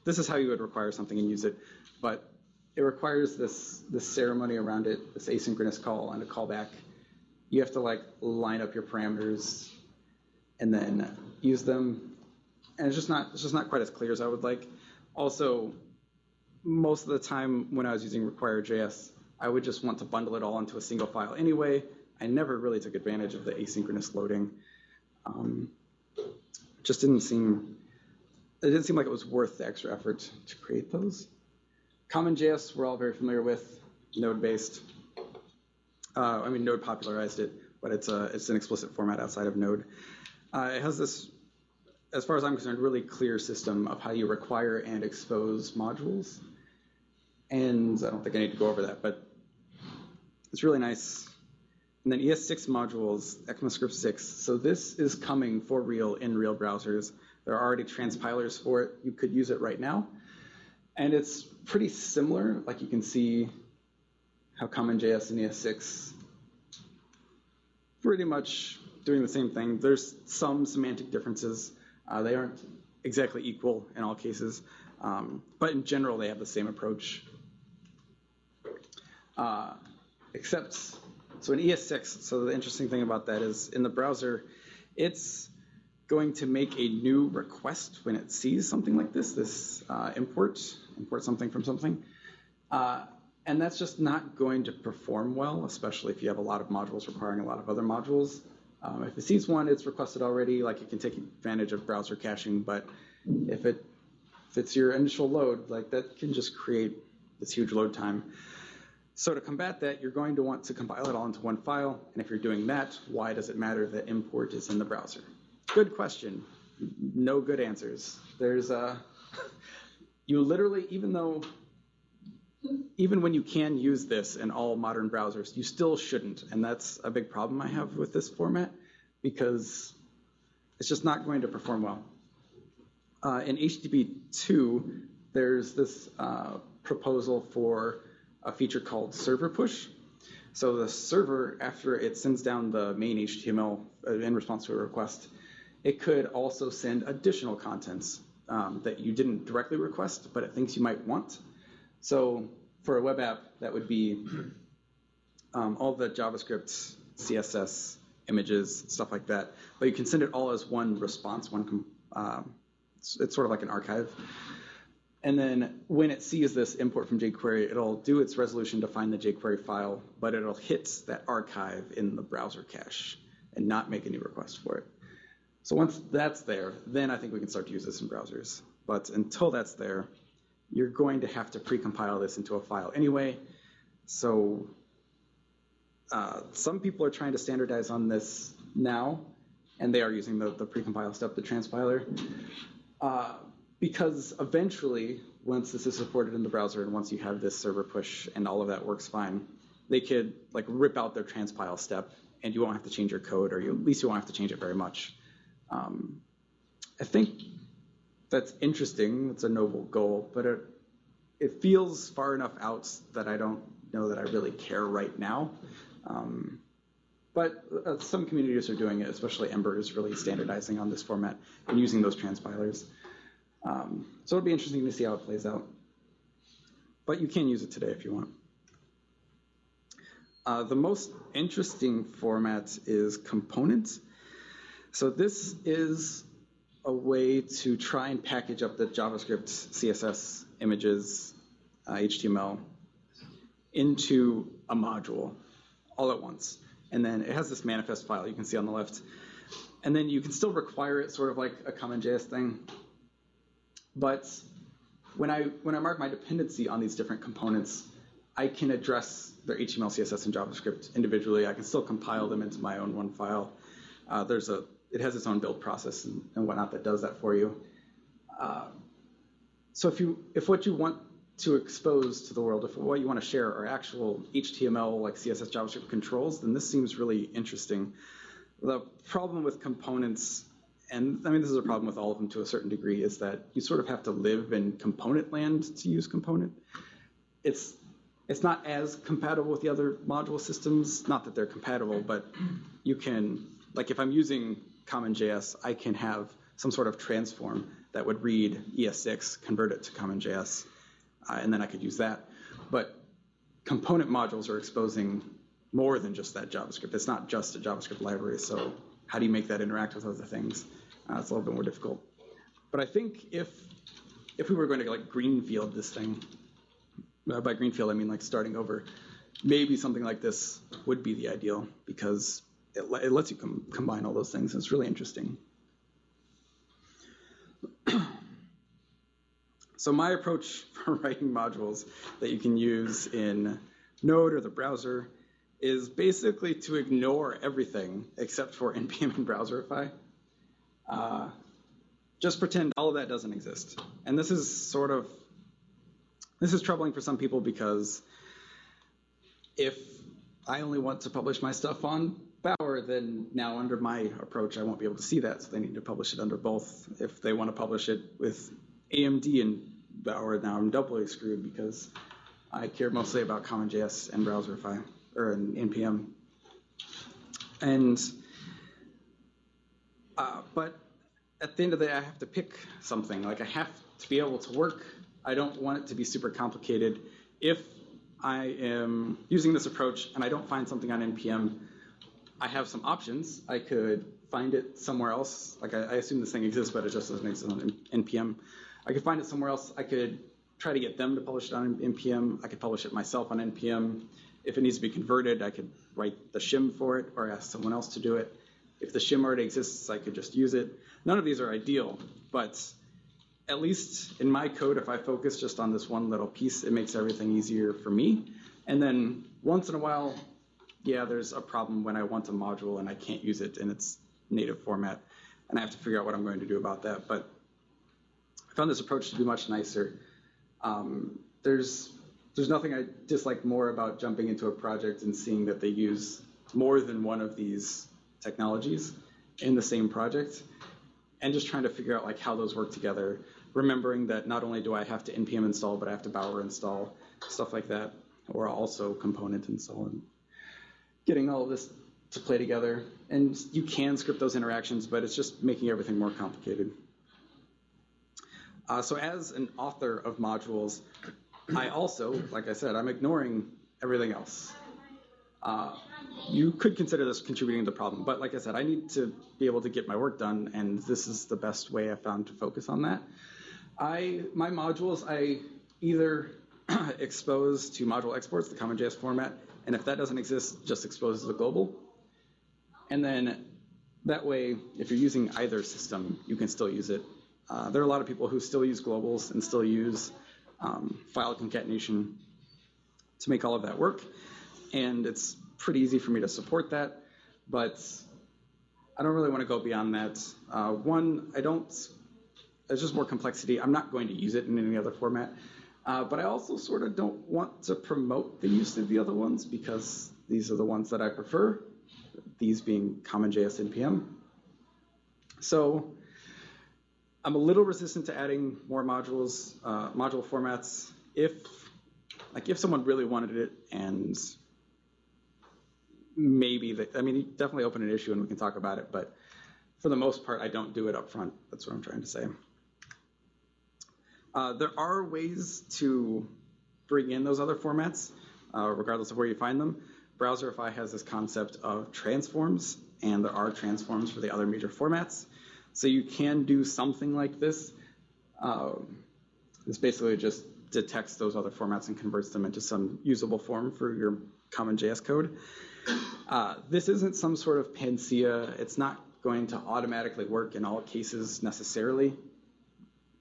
This is how you would require something and use it, but it requires this ceremony around it, this asynchronous call and a callback. You have to like line up your parameters and then use them, and it's just not quite as clear as I would like. Also, most of the time when I was using require.js, I would just want to bundle it all into a single file anyway. I never really took advantage of the asynchronous loading. It didn't seem like it was worth the extra effort to create those. CommonJS, we're all very familiar with, Node-based. Node popularized it, but it's an explicit format outside of Node. It has this, as far as I'm concerned, really clear system of how you require and expose modules. And I don't think I need to go over that, but it's really nice. And then ES6 modules, ECMAScript 6. So this is coming for real in real browsers. There are already transpilers for it. You could use it right now. And it's pretty similar. Like you can see how CommonJS and ES6 pretty much doing the same thing. There's some semantic differences. They aren't exactly equal in all cases. But in general, they have the same approach. Except, so in ES6, so the interesting thing about that is in the browser, it's going to make a new request when it sees something like this import, import something from something. And that's just not going to perform well, especially if you have a lot of modules requiring a lot of other modules. If it sees one, it's requested already, like it can take advantage of browser caching, but if it's your initial load, like that can just create this huge load time. So to combat that, you're going to want to compile it all into one file, and if you're doing that, why does it matter that import is in the browser? Good question. No good answers. There's you literally, even when you can use this in all modern browsers, you still shouldn't, and that's a big problem I have with this format, because it's just not going to perform well. In HTTP 2, there's this proposal for a feature called server push. So the server, after it sends down the main HTML in response to a request, it could also send additional contents that you didn't directly request, but it thinks you might want. So for a web app, that would be all the JavaScript, CSS, images, stuff like that. But you can send it all as one response, it's sort of like an archive. And then when it sees this import from jQuery, it'll do its resolution to find the jQuery file, but it'll hit that archive in the browser cache and not make a new request for it. So once that's there, then I think we can start to use this in browsers. But until that's there, you're going to have to pre-compile this into a file anyway. So some people are trying to standardize on this now, and they are using the pre-compile step, the transpiler. Because eventually, once this is supported in the browser and once you have this server push and all of that works fine, they could like rip out their transpile step and you won't have to change your code, or at least you won't have to change it very much. I think that's interesting. It's a noble goal, but it feels far enough out that I don't know that I really care right now. But some communities are doing it, especially Ember is really standardizing on this format and using those transpilers. So it'll be interesting to see how it plays out. But you can use it today if you want. The most interesting format is component. So this is a way to try and package up the JavaScript, CSS, images, HTML into a module all at once. And then it has this manifest file you can see on the left. And then you can still require it sort of like a CommonJS thing. But when I mark my dependency on these different components, I can address their HTML, CSS, and JavaScript individually. I can still compile them into my own one file. It has its own build process and whatnot that does that for you. So if what you want to expose to the world, if what you want to share are actual HTML, like CSS, JavaScript controls, then this seems really interesting. The problem with components, and I mean this is a problem with all of them to a certain degree, is that you sort of have to live in component land to use component. It's not as compatible with the other module systems. Not that they're compatible, but you can, like if I'm using CommonJS, I can have some sort of transform that would read ES6, convert it to CommonJS, and then I could use that. But component modules are exposing more than just that JavaScript. It's not just a JavaScript library, so how do you make that interact with other things? It's a little bit more difficult. But I think if we were going to like greenfield this thing, by greenfield I mean like starting over, maybe something like this would be the ideal, because it lets you combine all those things. It's really interesting. So my approach for writing modules that you can use in Node or the browser is basically to ignore everything except for npm and browserify. Just pretend all of that doesn't exist. And this is troubling for some people, because if I only want to publish my stuff on Bower, then now under my approach I won't be able to see that, so they need to publish it under both. If they want to publish it with AMD and Bower, now I'm doubly screwed, because I care mostly about CommonJS and browserify, or npm. And but at the end of the day, I have to pick something. Like, I have to be able to work. I don't want it to be super complicated. If I am using this approach and I don't find something on npm, I have some options. I could find it somewhere else. Like, I assume this thing exists, but it just doesn't exist on npm. I could find it somewhere else. I could try to get them to publish it on NPM. I could publish it myself on NPM. If it needs to be converted, I could write the shim for it or ask someone else to do it. If the shim already exists, I could just use it. None of these are ideal, but at least in my code, if I focus just on this one little piece, it makes everything easier for me. And then once in a while, yeah, there's a problem when I want a module and I can't use it in its native format, and I have to figure out what I'm going to do about that. But I found this approach to be much nicer. There's nothing I dislike more about jumping into a project and seeing that they use more than one of these technologies in the same project, and just trying to figure out like how those work together, remembering that not only do I have to npm install, but I have to bower install, stuff like that, or also component install, and getting all of this to play together. And you can script those interactions, but it's just making everything more complicated. So as an author of modules, I also, like I said, I'm ignoring everything else. You could consider this contributing to the problem, but like I said, I need to be able to get my work done, and this is the best way I found to focus on that. My modules, I either expose to module exports, the CommonJS format, and if that doesn't exist, just expose to the global. And then that way, if you're using either system, you can still use it. There are a lot of people who still use globals and still use file concatenation to make all of that work. And it's pretty easy for me to support that, but I don't really want to go beyond that. One, there's just more complexity. I'm not going to use it in any other format. But I also sort of don't want to promote the use of the other ones because these are the ones that I prefer, these being CommonJS NPM. So I'm a little resistant to adding more modules, module formats. If someone really wanted it, and maybe, definitely open an issue and we can talk about it, but for the most part, I don't do it up front. That's what I'm trying to say. There are ways to bring in those other formats, regardless of where you find them. Browserify has this concept of transforms, and there are transforms for the other major formats. So you can do something like this. This basically just detects those other formats and converts them into some usable form for your CommonJS code. This isn't some sort of panacea. It's not going to automatically work in all cases necessarily.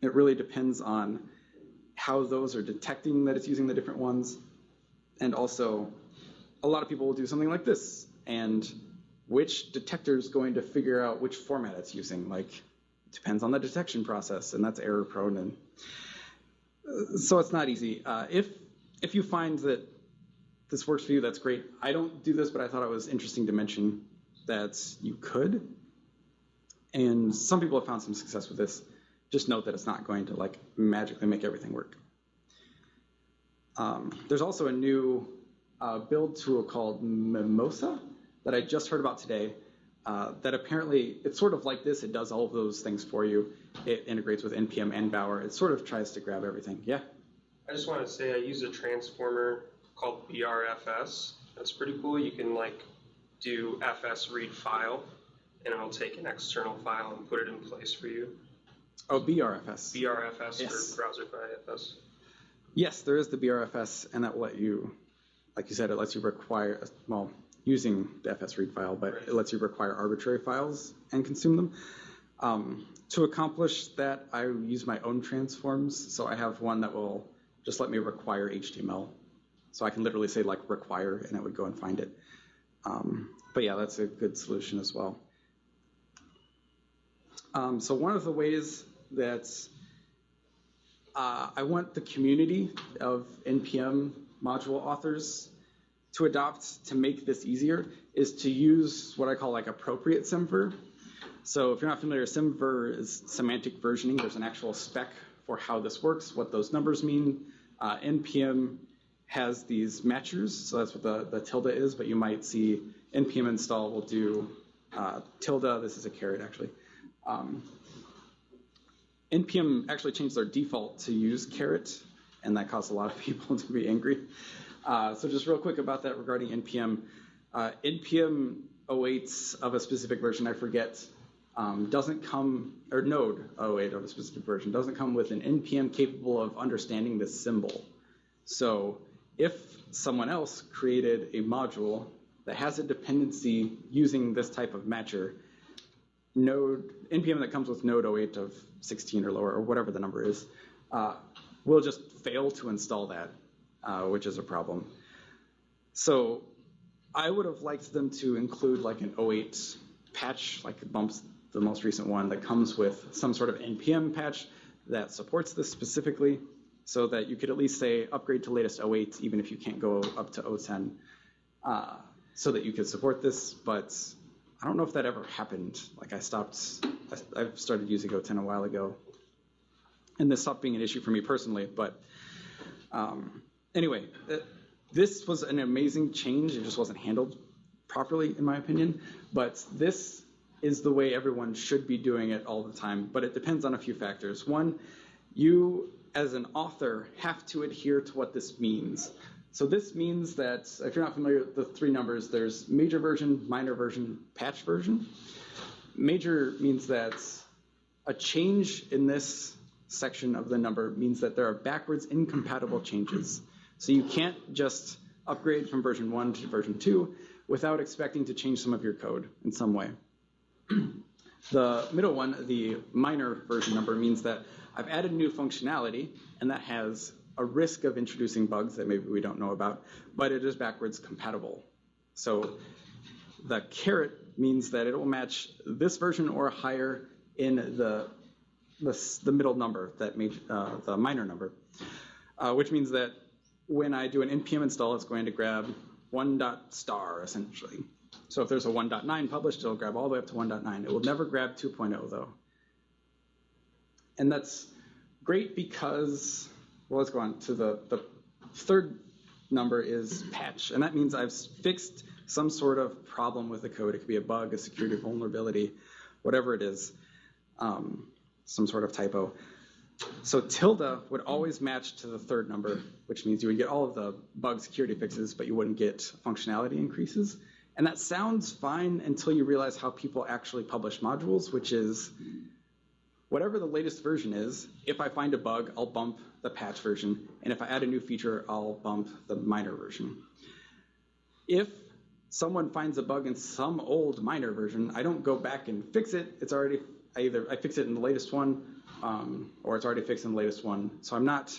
It really depends on how those are detecting that it's using the different ones. And also, a lot of people will do something like this. And which detector is going to figure out which format it's using? Like, it depends on the detection process, and that's error prone. And so it's not easy. If you find that this works for you, that's great. I don't do this, but I thought it was interesting to mention that you could. And some people have found some success with this. Just note that it's not going to like magically make everything work. There's also a new build tool called Massa that I just heard about today. That apparently it's sort of like this. It does all of those things for you. It integrates with NPM and Bower. It sort of tries to grab everything. Yeah. I just want to say I use a transformer called BRFS. That's pretty cool. You can like do fs read file, and it'll take an external file and put it in place for you. Oh, BRFS. BRFS Yes. for Browserify FS. Yes, there is the BRFS, and that will let you, like you said, it lets you require, well, using the FS read file, but it lets you require arbitrary files and consume them. To accomplish that, I use my own transforms. So I have one that will just let me require HTML. So I can literally say like require, and it would go and find it. But yeah, that's a good solution as well. So one of the ways that I want the community of NPM module authors to adopt to make this easier is to use what I call like appropriate SymVer. So if you're not familiar, SymVer is semantic versioning. There's an actual spec for how this works, what those numbers mean. NPM has these matchers, so that's what the tilde is, but you might see NPM install will do tilde, this is a caret actually. NPM actually changed their default to use caret, and that caused a lot of people to be angry. So just real quick about that regarding NPM. NPM awaits of a specific version, I forget doesn't come, or Node.js of a specific version, doesn't come with an NPM capable of understanding this symbol. So if someone else created a module that has a dependency using this type of matcher, NPM that comes with Node.js of 16 or lower, or whatever the number is, will just fail to install that, which is a problem. So I would have liked them to include like an 08 patch, like bumps the most recent one, that comes with some sort of NPM patch that supports this specifically, so that you could at least say upgrade to latest 08, even if you can't go up to 010, so that you could support this. But I don't know if that ever happened. Like I've started using 010 a while ago, and this stopped being an issue for me personally. But anyway, this was an amazing change. It just wasn't handled properly, in my opinion. But this is the way everyone should be doing it all the time. But it depends on a few factors. One, you as an author have to adhere to what this means. So this means that, if you're not familiar with the three numbers, there's major version, minor version, patch version. Major means that a change in this section of the number means that there are backwards incompatible changes. So you can't just upgrade from version 1 to version 2 without expecting to change some of your code in some way. The middle one, the minor version number, means that I've added new functionality, and that has a risk of introducing bugs that maybe we don't know about, but it is backwards compatible. So the caret means that it will match this version or higher in the middle number, the minor number, which means that when I do an npm install, it's going to grab 1.star essentially. So if there's a 1.9 published, it'll grab all the way up to 1.9. It will never grab 2.0 though. And that's great because, well, let's go on to the third number is patch. And that means I've fixed some sort of problem with the code. It could be a bug, a security vulnerability, whatever it is, some sort of typo. So tilde would always match to the third number, which means you would get all of the bug security fixes, but you wouldn't get functionality increases. And that sounds fine until you realize how people actually publish modules, which is whatever the latest version is, if I find a bug, I'll bump the patch version. And if I add a new feature, I'll bump the minor version. If someone finds a bug in some old minor version, I don't go back and fix it. It's already, I fix it in the latest one, or it's already fixed in the latest one. So I'm not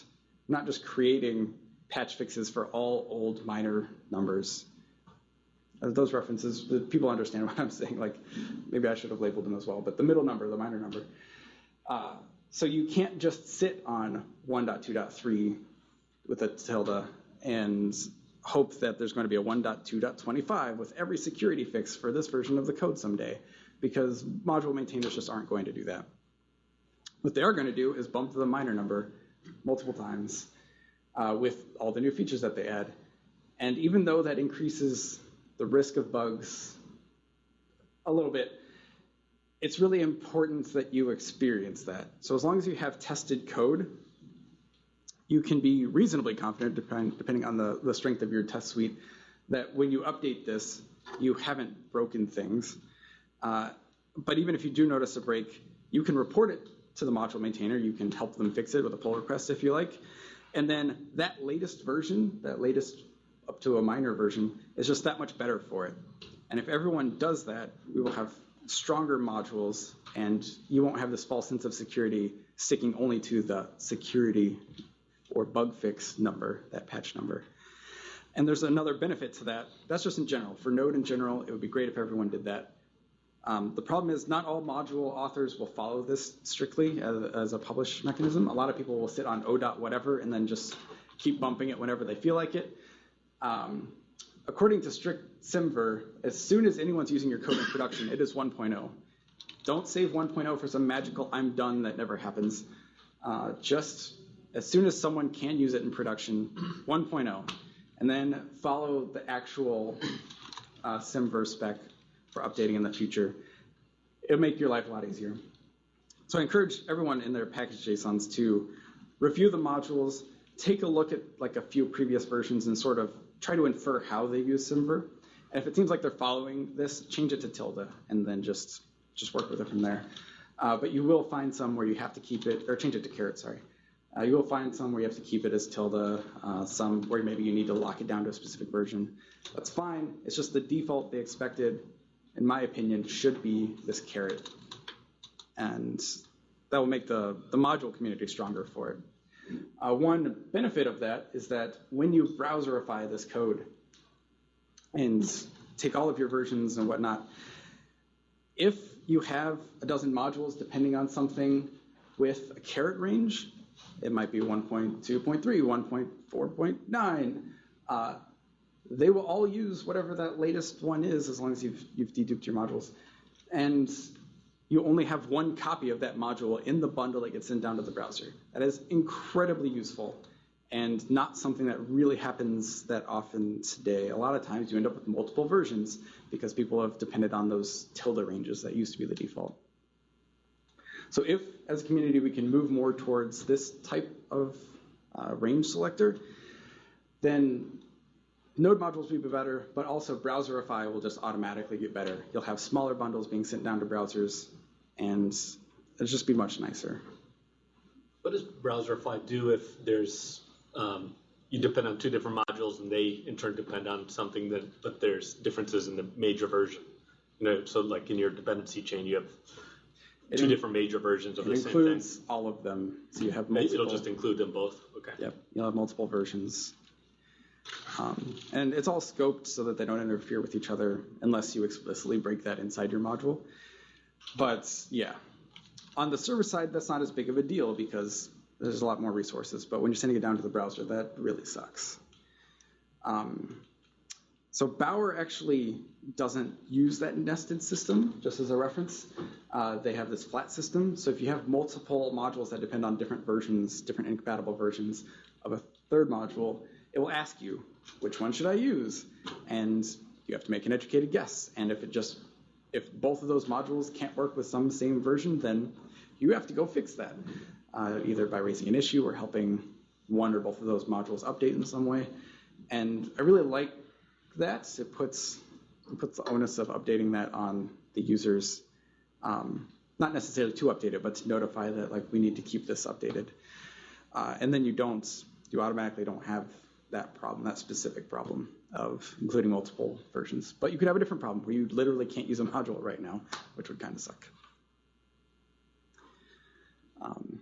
just creating patch fixes for all old minor numbers. Those references, people understand what I'm saying. Like, maybe I should have labeled them as well. But the middle number, the minor number. So you can't just sit on 1.2.3 with a tilde and hope that there's going to be a 1.2.25 with every security fix for this version of the code someday, because module maintainers just aren't going to do that. What they are going to do is bump the minor number multiple times with all the new features that they add. And even though that increases the risk of bugs a little bit, it's really important that you experience that. So as long as you have tested code, you can be reasonably confident, depending on the strength of your test suite, that when you update this, you haven't broken things. But even if you do notice a break, you can report it to the module maintainer. You can help them fix it with a pull request if you like. And then that latest version, that latest up to a minor version, is just that much better for it. And if everyone does that, we will have stronger modules, and you won't have this false sense of security sticking only to the security or bug fix number, that patch number. And there's another benefit to that. That's just in general. For Node in general, it would be great if everyone did that. The problem is not all module authors will follow this strictly as a publish mechanism. A lot of people will sit on o.whatever and then just keep bumping it whenever they feel like it. According to strict Simver, as soon as anyone's using your code in production, it is 1.0. Don't save 1.0 for some magical I'm done that never happens. Just as soon as someone can use it in production, 1.0. And then follow the actual Simver spec for updating in the future. It'll make your life a lot easier. So I encourage everyone in their package JSONs to review the modules, take a look at like a few previous versions and sort of try to infer how they use Simver. And if it seems like they're following this, change it to tilde and then just just work with it from there. But you will find some where you have to keep it, or change it to caret, sorry. You will find some where you have to keep it as tilde, some where maybe you need to lock it down to a specific version. That's fine. It's just the default they expected, in my opinion, should be this caret. And that will make the module community stronger for it. One benefit of that is that when you browserify this code and take all of your versions and whatnot, if you have a dozen modules depending on something with a caret range, it might be 1.2.3, 1.4.9, they will all use whatever that latest one is as long as you've deduped your modules. And you only have one copy of that module in the bundle that gets sent down to the browser. That is incredibly useful and not something that really happens that often today. A lot of times you end up with multiple versions because people have depended on those tilde ranges that used to be the default. So if, as a community, we can move more towards this type of range selector, then Node modules will be better, but also Browserify will just automatically get better. You'll have smaller bundles being sent down to browsers, and it'll just be much nicer. What does Browserify do if there's you depend on two different modules and they in turn depend on something but there's differences in the major version? So like in your dependency chain, you have two different major versions of the same thing. It includes all of them, so you have multiple. It'll just include them both. Okay. Yep, you'll have multiple versions. And it's all scoped so that they don't interfere with each other unless you explicitly break that inside your module. But yeah, on the server side, that's not as big of a deal because there's a lot more resources. But when you're sending it down to the browser, that really sucks. So Bower actually doesn't use that nested system, just as a reference. They have this flat system. So if you have multiple modules that depend on different versions, different incompatible versions of a third module, it will ask you, which one should I use? And you have to make an educated guess. And if both of those modules can't work with some same version, then you have to go fix that, either by raising an issue or helping one or both of those modules update in some way. And I really like that. It puts the onus of updating that on the users, not necessarily to update it, but to notify that like we need to keep this updated. And then you automatically don't have that problem, that specific problem of including multiple versions. But you could have a different problem where you literally can't use a module right now, which would kind of suck.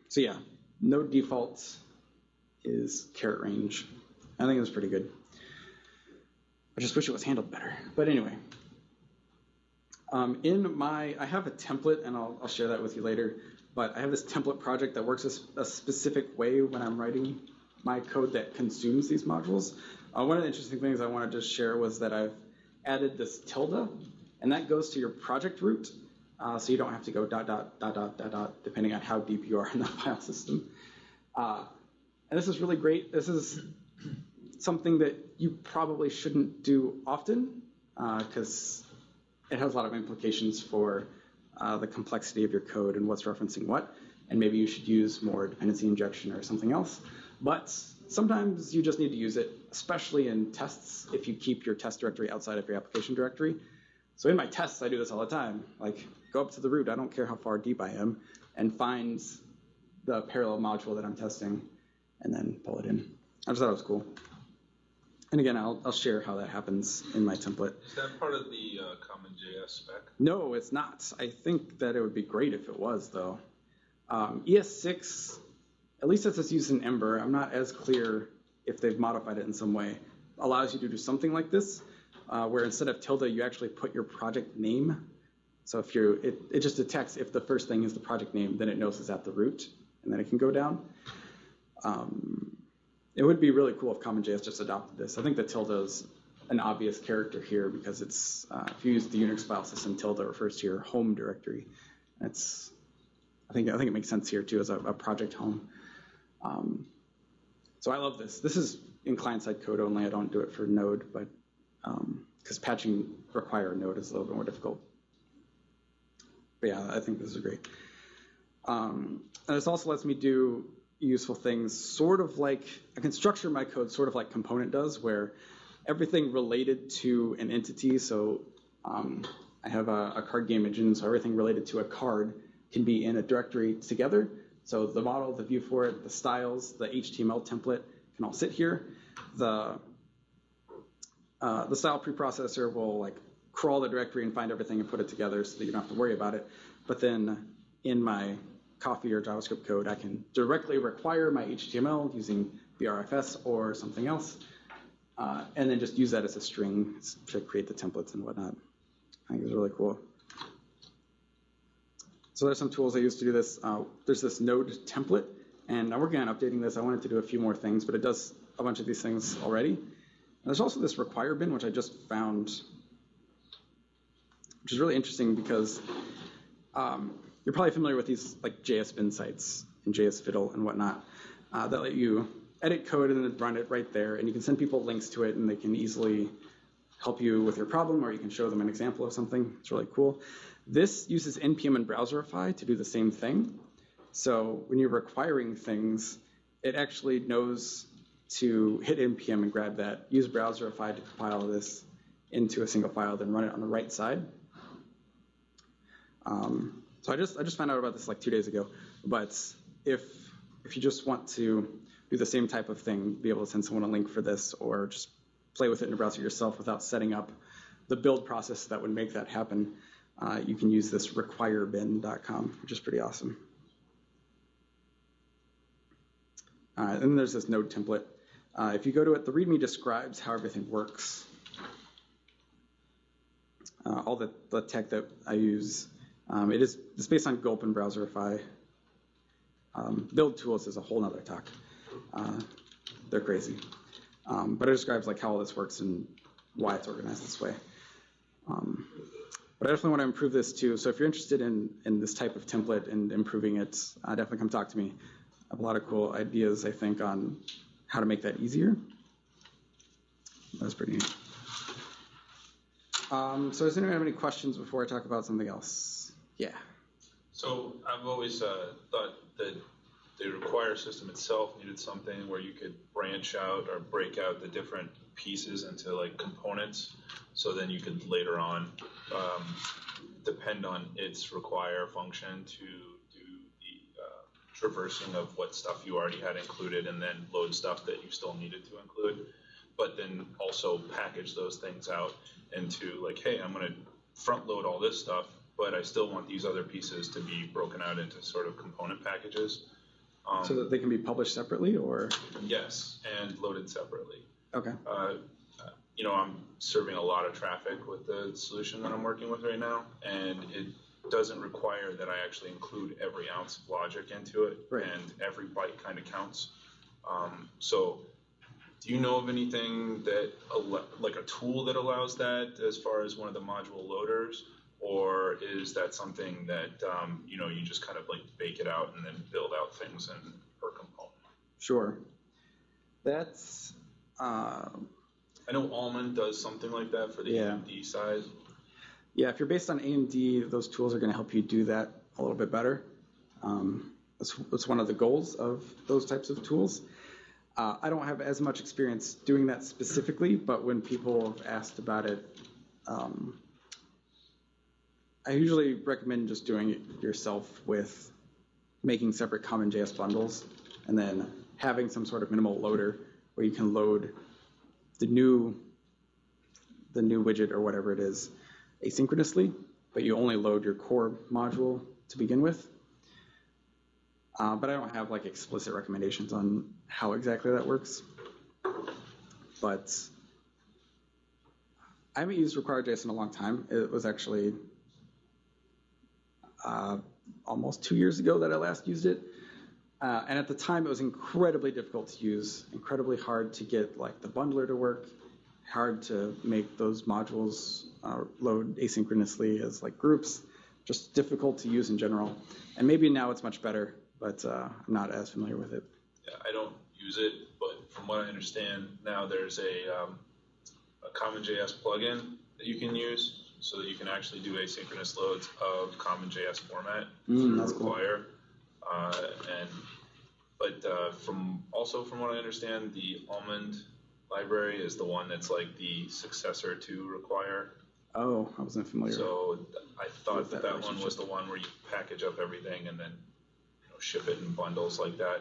So yeah, Node default is caret range. I think it was pretty good. I just wish it was handled better. But anyway, I have a template, and I'll share that with you later, but I have this template project that works a specific way when I'm writing my code that consumes these modules. One of the interesting things I wanted to share was that I've added this tilde, and that goes to your project root, so you don't have to go ... depending on how deep you are in the file system. And this is really great. This is something that you probably shouldn't do often, because it has a lot of implications for the complexity of your code and what's referencing what, and maybe you should use more dependency injection or something else. But sometimes you just need to use it, especially in tests, if you keep your test directory outside of your application directory. So in my tests, I do this all the time. Like, go up to the root, I don't care how far deep I am, and find the parallel module that I'm testing, and then pull it in. I just thought it was cool. And again, I'll share how that happens in my template. Is that part of the CommonJS spec? No, it's not. I think that it would be great if it was, though. ES6, at least as it's used in Ember, I'm not as clear if they've modified it in some way, allows you to do something like this, where instead of tilde, you actually put your project name. So if it just detects if the first thing is the project name, then it knows it's at the root, and then it can go down. It would be really cool if CommonJS just adopted this. I think the tilde is an obvious character here because it's, if you use the Unix file system, tilde refers to your home directory. I think it makes sense here too as a project home. So I love this. This is in client-side code only. I don't do it for Node, but because patching require Node is a little bit more difficult. But yeah, I think this is great. And this also lets me do useful things, sort of like, I can structure my code sort of like Component does, where everything related to an entity, so I have a card game engine, so everything related to a card can be in a directory together. So the model, the view for it, the styles, the HTML template can all sit here. The style preprocessor will like crawl the directory and find everything and put it together so that you don't have to worry about it. But then in my Coffee or JavaScript code, I can directly require my HTML using BRFS or something else, and then just use that as a string to create the templates and whatnot. I think it's really cool. So there's some tools I use to do this. There's this Node template, and I'm working on updating this. I wanted to do a few more things, but it does a bunch of these things already. And there's also this require bin, which I just found, which is really interesting because you're probably familiar with these like JS bin sites and JS Fiddle and whatnot that let you edit code and then run it right there, and you can send people links to it, and they can easily help you with your problem, or you can show them an example of something. It's really cool. This uses NPM and Browserify to do the same thing. So when you're requiring things, it actually knows to hit NPM and grab that, use Browserify to compile this into a single file, then run it on the right side. So I just found out about this like 2 days ago. But if you just want to do the same type of thing, be able to send someone a link for this, or just play with it in a browser yourself without setting up the build process that would make that happen, you can use this requirebin.com, which is pretty awesome. And then there's this Node template. If you go to it, the README describes how everything works. All the tech that I use, it's based on Gulp and Browserify. Build tools is a whole nother talk. They're crazy. But it describes like how all this works and why it's organized this way. But I definitely want to improve this too. So if you're interested in this type of template and improving it, definitely come talk to me. I have a lot of cool ideas, I think, on how to make that easier. That's pretty neat. So does anyone have any questions before I talk about something else? Yeah. So I've always thought that the require system itself needed something where you could branch out or break out the different pieces into like components, so then you could later on depend on its require function to do the traversing of what stuff you already had included, and then load stuff that you still needed to include, but then also package those things out into like, hey, I'm going to front load all this stuff, but I still want these other pieces to be broken out into sort of component packages. So that they can be published separately, or? Yes, and loaded separately. Okay. I'm serving a lot of traffic with the solution that I'm working with right now, and it doesn't require that I actually include every ounce of logic into it, right, and every byte kind of counts. So do you know of anything that, like a tool that allows that as far as one of the module loaders? Or is that something that, you just kind of like bake it out and then build out things in per component? Sure. That's... I know Almond does something like that for the AMD side. Yeah, if you're based on AMD, those tools are going to help you do that a little bit better. That's one of the goals of those types of tools. I don't have as much experience doing that specifically, but when people have asked about it, I usually recommend just doing it yourself with making separate CommonJS bundles and then having some sort of minimal loader where you can load the new widget or whatever it is asynchronously, but you only load your core module to begin with. But I don't have like explicit recommendations on how exactly that works. But I haven't used require.js in a long time. It was actually almost 2 years ago that I last used it. And at the time, it was incredibly difficult to use, incredibly hard to get like the bundler to work, hard to make those modules load asynchronously as like groups, just difficult to use in general. And maybe now it's much better, but I'm not as familiar with it. Yeah, I don't use it, but from what I understand now, there's a CommonJS plugin that you can use so that you can actually do asynchronous loads of CommonJS format through require. But from what I understand, the Almond library is the one that's like the successor to require. Oh, I wasn't familiar. So I thought With that that one was the one where you package up everything and then ship it in bundles like that.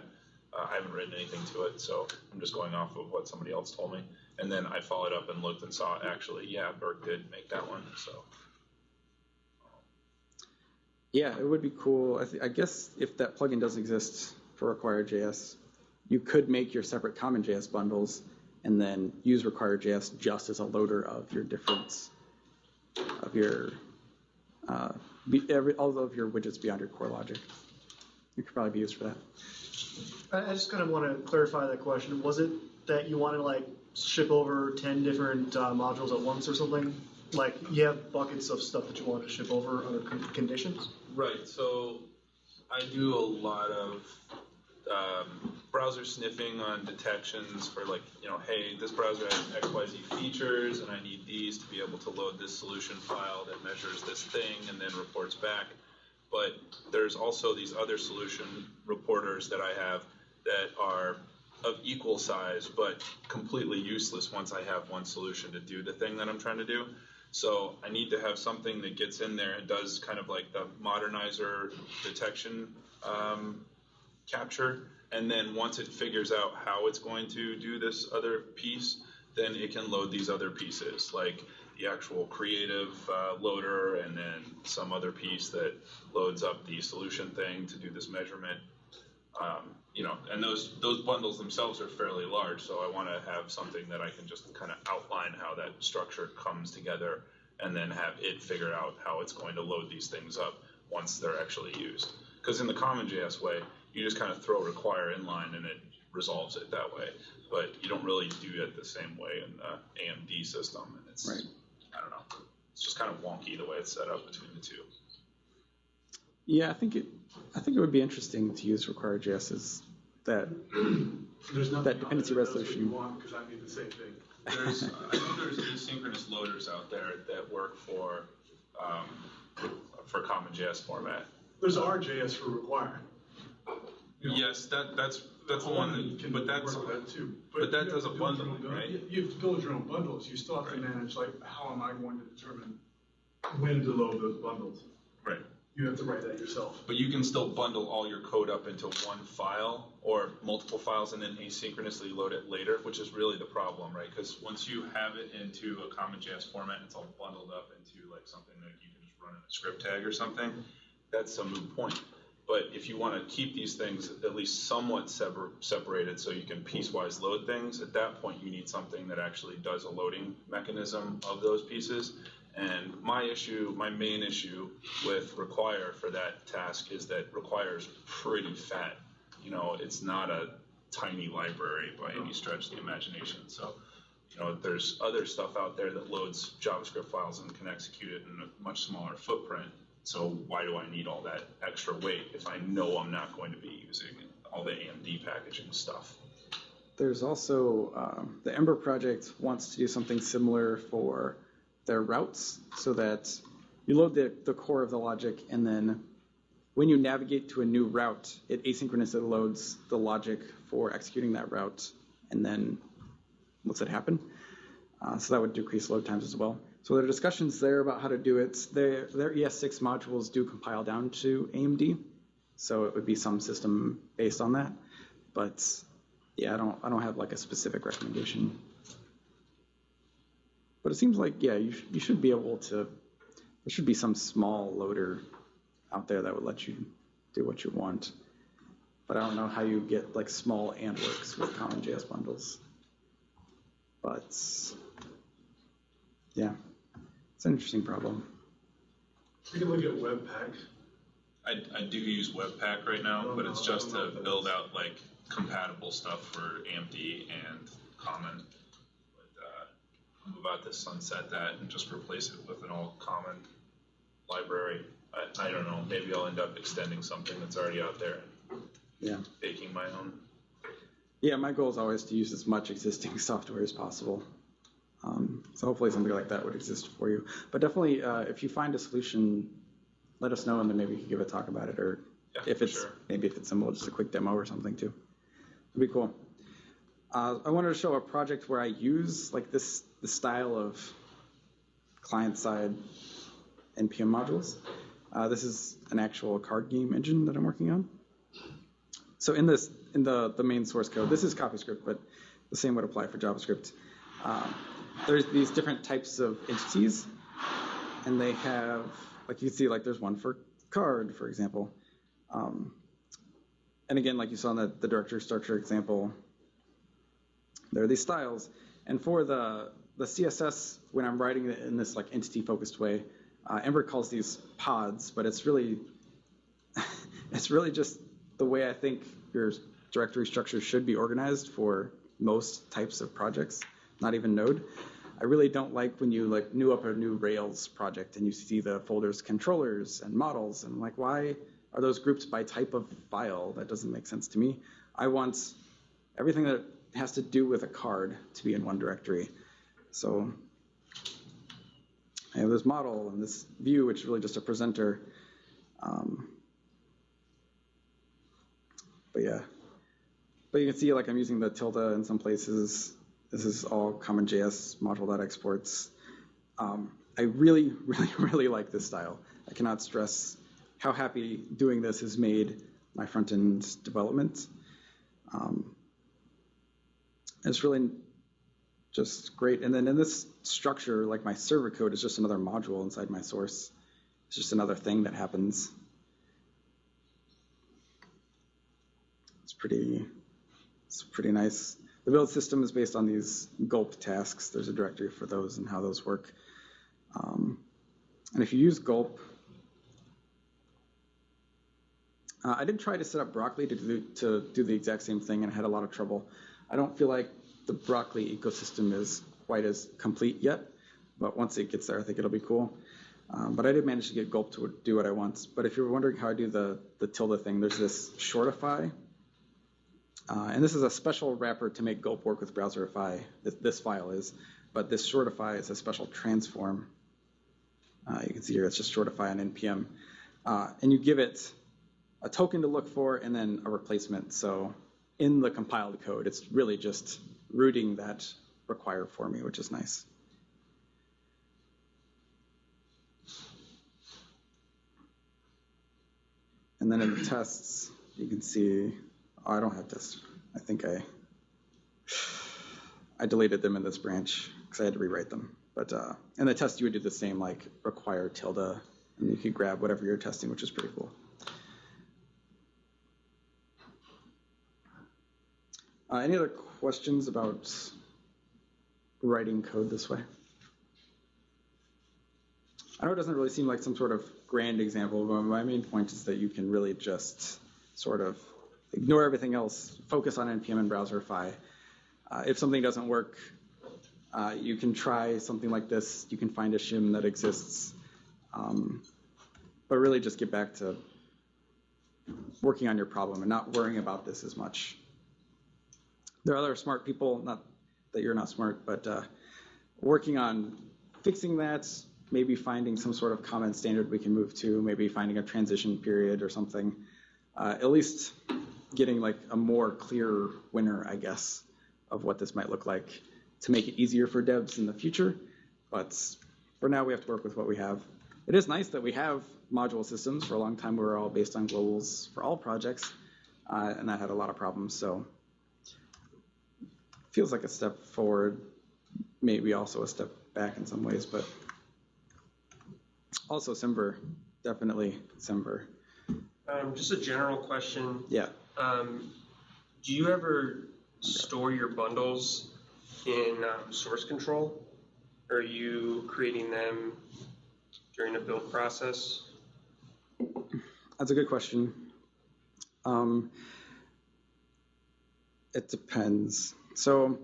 I haven't written anything to it, so I'm just going off of what somebody else told me. And then I followed up and looked and saw actually, yeah, Burke did make that one. So Yeah, it would be cool. I guess if that plugin doesn't exist for Require.js, you could make your separate CommonJS bundles and then use Require.js just as a loader of your different, of your, all of your widgets beyond your core logic. It could probably be used for that. I just kind of want to clarify that question. Was it that you want to like ship over 10 different modules at once or something? Like you have buckets of stuff that you want to ship over under conditions? right, so I do a lot of browser sniffing on detections for like, hey, this browser has XYZ features and I need these to be able to load this solution file that measures this thing and then reports back. But there's also these other solution reporters that I have that are of equal size but completely useless once I have one solution to do the thing that I'm trying to do. So I need to have something that gets in there and does kind of like the modernizer detection capture. And then once it figures out how it's going to do this other piece, then it can load these other pieces, like the actual creative loader and then some other piece that loads up the solution thing to do this measurement. And those bundles themselves are fairly large, so I want to have something that I can just kind of outline how that structure comes together and then have it figure out how it's going to load these things up once they're actually used. Because in the CommonJS way, you just kind of throw require inline and it resolves it that way. But you don't really do it the same way in the AMD system. And it's, Right. I don't know, it's just kind of wonky the way it's set up between the two. Yeah, I think it would be interesting to use Require.js as that There's nothing that dependency on it, that's what resolution. you want, because I need the same thing. I know there's asynchronous loaders out there that work for CommonJS format. There's RJS for require. Yes, that's the one that, but that's work with that too. but that you have does a to build your bundling, own right? You have to build your own bundles. You still have to Right. manage, like, how am I going to determine when to load those bundles? Right. You have to write that yourself. But you can still bundle all your code up into one file or multiple files and then asynchronously load it later, which is really the problem, right? Because once you have it into a CommonJS format, it's all bundled up into like something that you can just run in a script tag or something. That's a moot point. But if you want to keep these things at least somewhat separated so you can piecewise load things, at that point you need something that actually does a loading mechanism of those pieces. And my main issue with Require for that task is that Require is pretty fat. It's not a tiny library by any stretch of the imagination. So, there's other stuff out there that loads JavaScript files and can execute it in a much smaller footprint. So why do I need all that extra weight if I know I'm not going to be using all the AMD packaging stuff? There's also the Ember project wants to do something similar for their routes, so that you load the core of the logic, and then when you navigate to a new route, it asynchronously loads the logic for executing that route, and then lets it happen. So that would decrease load times as well. So there are discussions there about how to do it. Their ES6 modules do compile down to AMD, so it would be some system based on that. But yeah, I don't have like a specific recommendation. But it seems like, yeah, you should be able to, there should be some small loader out there that would let you do what you want. But I don't know how you get like small and works with CommonJS bundles. But yeah, it's an interesting problem. You can look at Webpack. I do use Webpack right now, but it's just to build out like compatible stuff for AMD and Common. I'm about to sunset that and just replace it with an all common library. I don't know, maybe I'll end up extending something that's already out there and baking my own. Yeah, my goal is always to use as much existing software as possible. So hopefully something like that would exist for you. But definitely, if you find a solution, let us know, and then maybe we can give a talk about it, or if it's maybe if it's simple, just a quick demo or something too. It'd be cool. I wanted to show a project where I use like this style of client-side NPM modules. This is an actual card game engine that I'm working on. So in the main source code, this is CoffeeScript, but the same would apply for JavaScript. There's these different types of entities, and they have, like you can see, like there's one for card, for example. And again, like you saw in the directory structure example, there are these styles. And for the CSS, when I'm writing it in this like entity-focused way, Ember calls these pods, but it's really just the way I think your directory structure should be organized for most types of projects, not even Node. I really don't like when you like new up a new Rails project and you see the folders controllers and models, and I'm like, why are those grouped by type of file? That doesn't make sense to me. I want everything that has to do with a card to be in one directory. So I have this model and this view, which is really just a presenter. But you can see like I'm using the tilde in some places. This is all common.js module.exports. I really, really, really like this style. I cannot stress how happy doing this has made my front-end development. It's really just great. And then in this structure, like my server code is just another module inside my source. It's just another thing that happens. It's pretty nice. The build system is based on these gulp tasks. There's a directory for those and how those work. And if you use gulp, I did try to set up Broccoli to do the exact same thing, and I had a lot of trouble. I don't feel like the Broccoli ecosystem is quite as complete yet, but once it gets there, I think it'll be cool. But I did manage to get gulp to do what I want. But if you're wondering how I do the tilde thing, there's this shortify. And this is a special wrapper to make gulp work with browserify. This file is, but this shortify is a special transform. You can see here it's just shortify on npm, and you give it a token to look for and then a replacement. So in the compiled code, it's really just rooting that require for me, which is nice. And then in the tests, you can see, I don't have tests. I think I deleted them in this branch because I had to rewrite them. But in the test, you would do the same, like require tilde, and you could grab whatever you're testing, which is pretty cool. Any other questions about writing code this way? I know it doesn't really seem like some sort of grand example, but my main point is that you can really just sort of ignore everything else, focus on npm and browserify. If something doesn't work, you can try something like this. You can find a shim that exists, but really just get back to working on your problem and not worrying about this as much. There are other smart people, not that you're not smart, but working on fixing that, maybe finding some sort of common standard we can move to, maybe finding a transition period or something. At least getting like a more clear winner, I guess, of what this might look like to make it easier for devs in the future. But for now, we have to work with what we have. It is nice that we have module systems. For a long time, we were all based on globals for all projects, and that had a lot of problems. So feels like a step forward, maybe also a step back in some ways, but also Semver, definitely Semver. Just a general question. Yeah. Do you ever store your bundles in source control? Or are you creating them during a build process? That's a good question. It depends. So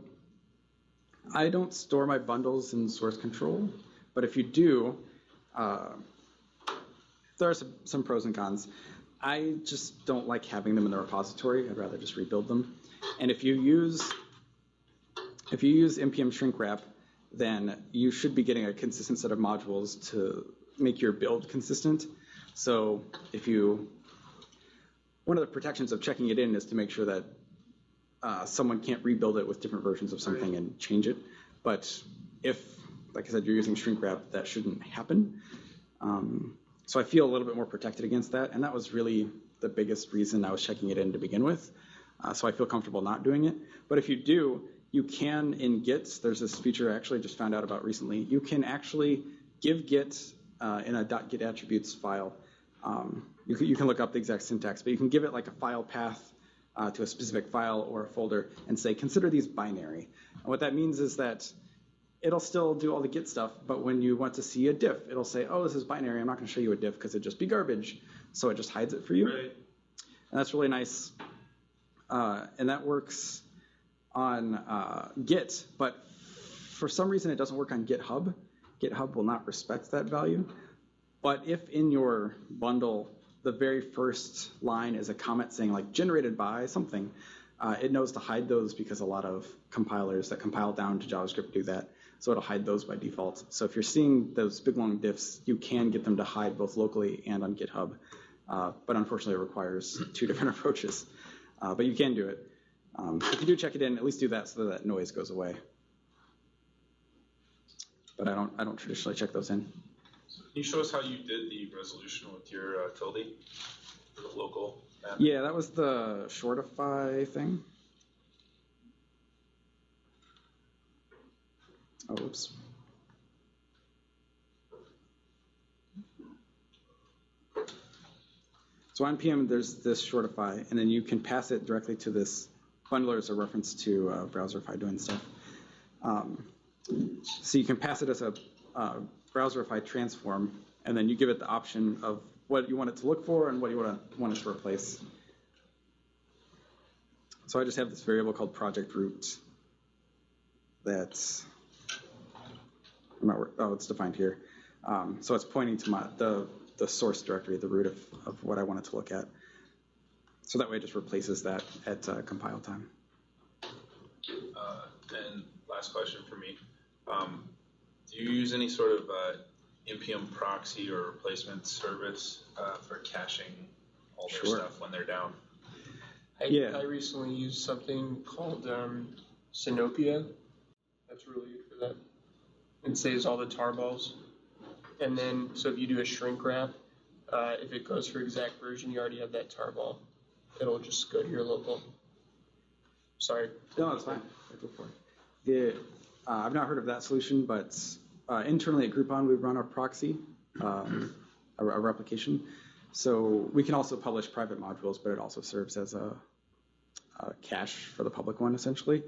I don't store my bundles in source control, but if you do, there are some pros and cons. I just don't like having them in the repository. I'd rather just rebuild them. And if you use npm shrink wrap, then you should be getting a consistent set of modules to make your build consistent. So one of the protections of checking it in is to make sure that someone can't rebuild it with different versions of something and change it. But if like I said, you're using shrink wrap, that shouldn't happen. So I feel a little bit more protected against that, and that was really the biggest reason I was checking it in to begin with. So I feel comfortable not doing it. But if you do, you can in Git, there's this feature I actually just found out about recently, you can actually give Git in a .git attributes file. You can look up the exact syntax, but you can give it like a file path to a specific file or a folder and say, consider these binary. And what that means is that it'll still do all the Git stuff, but when you want to see a diff, it'll say, oh, this is binary. I'm not going to show you a diff because it'd just be garbage. So it just hides it for you. Right. And that's really nice. And that works on Git, but for some reason it doesn't work on GitHub. GitHub will not respect that value. But if in your bundle, the very first line is a comment saying like generated by something, it knows to hide those because a lot of compilers that compile down to JavaScript do that. So it'll hide those by default. So if you're seeing those big long diffs, you can get them to hide both locally and on GitHub. But unfortunately, it requires two different approaches. But you can do it. If you do check it in, at least do that so that noise goes away. But I don't traditionally check those in. Can you show us how you did the resolution with your tilde for the local map? Yeah, that was the shortify thing. Oh, oops. So on PM, there's this shortify, and then you can pass it directly to this bundler as a reference to Browserify doing stuff. So you can pass it as a Browserify transform, and then you give it the option of what you want it to look for and what you want it to replace. So I just have this variable called project root that's, it's defined here. So it's pointing to the source directory, the root of what I want it to look at. So that way it just replaces that at compile time. And last question for me. Do you use any sort of NPM proxy or replacement service for caching all their stuff when they're down? I recently used something called Sinopia. That's really good for that. It saves all the tarballs. And then, so if you do a shrink wrap, if it goes for exact version, you already have that tarball. It'll just go to your local. Sorry. No, that's fine. Go for it. I've not heard of that solution, but internally at Groupon, we run our proxy, a replication. So we can also publish private modules, but it also serves as a cache for the public one, essentially.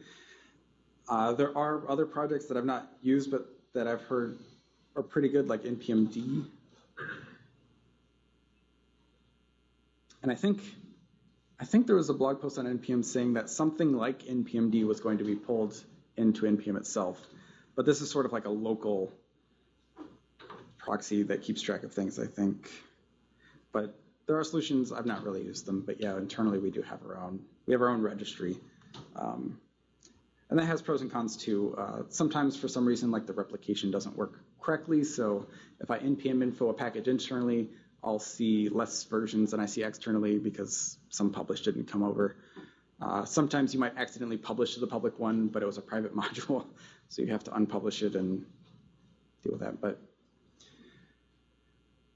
There are other projects that I've not used, but that I've heard are pretty good, like npmd. And I think there was a blog post on NPM saying that something like npmd was going to be pulled into NPM itself. But this is sort of like a local proxy that keeps track of things, I think. But there are solutions, I've not really used them, but yeah, internally we do have our own registry. And that has pros and cons too. Sometimes for some reason, like the replication doesn't work correctly. So if I npm info a package internally, I'll see less versions than I see externally because some publish didn't come over. Sometimes you might accidentally publish to the public one, but it was a private module. So you have to unpublish it and deal with that. But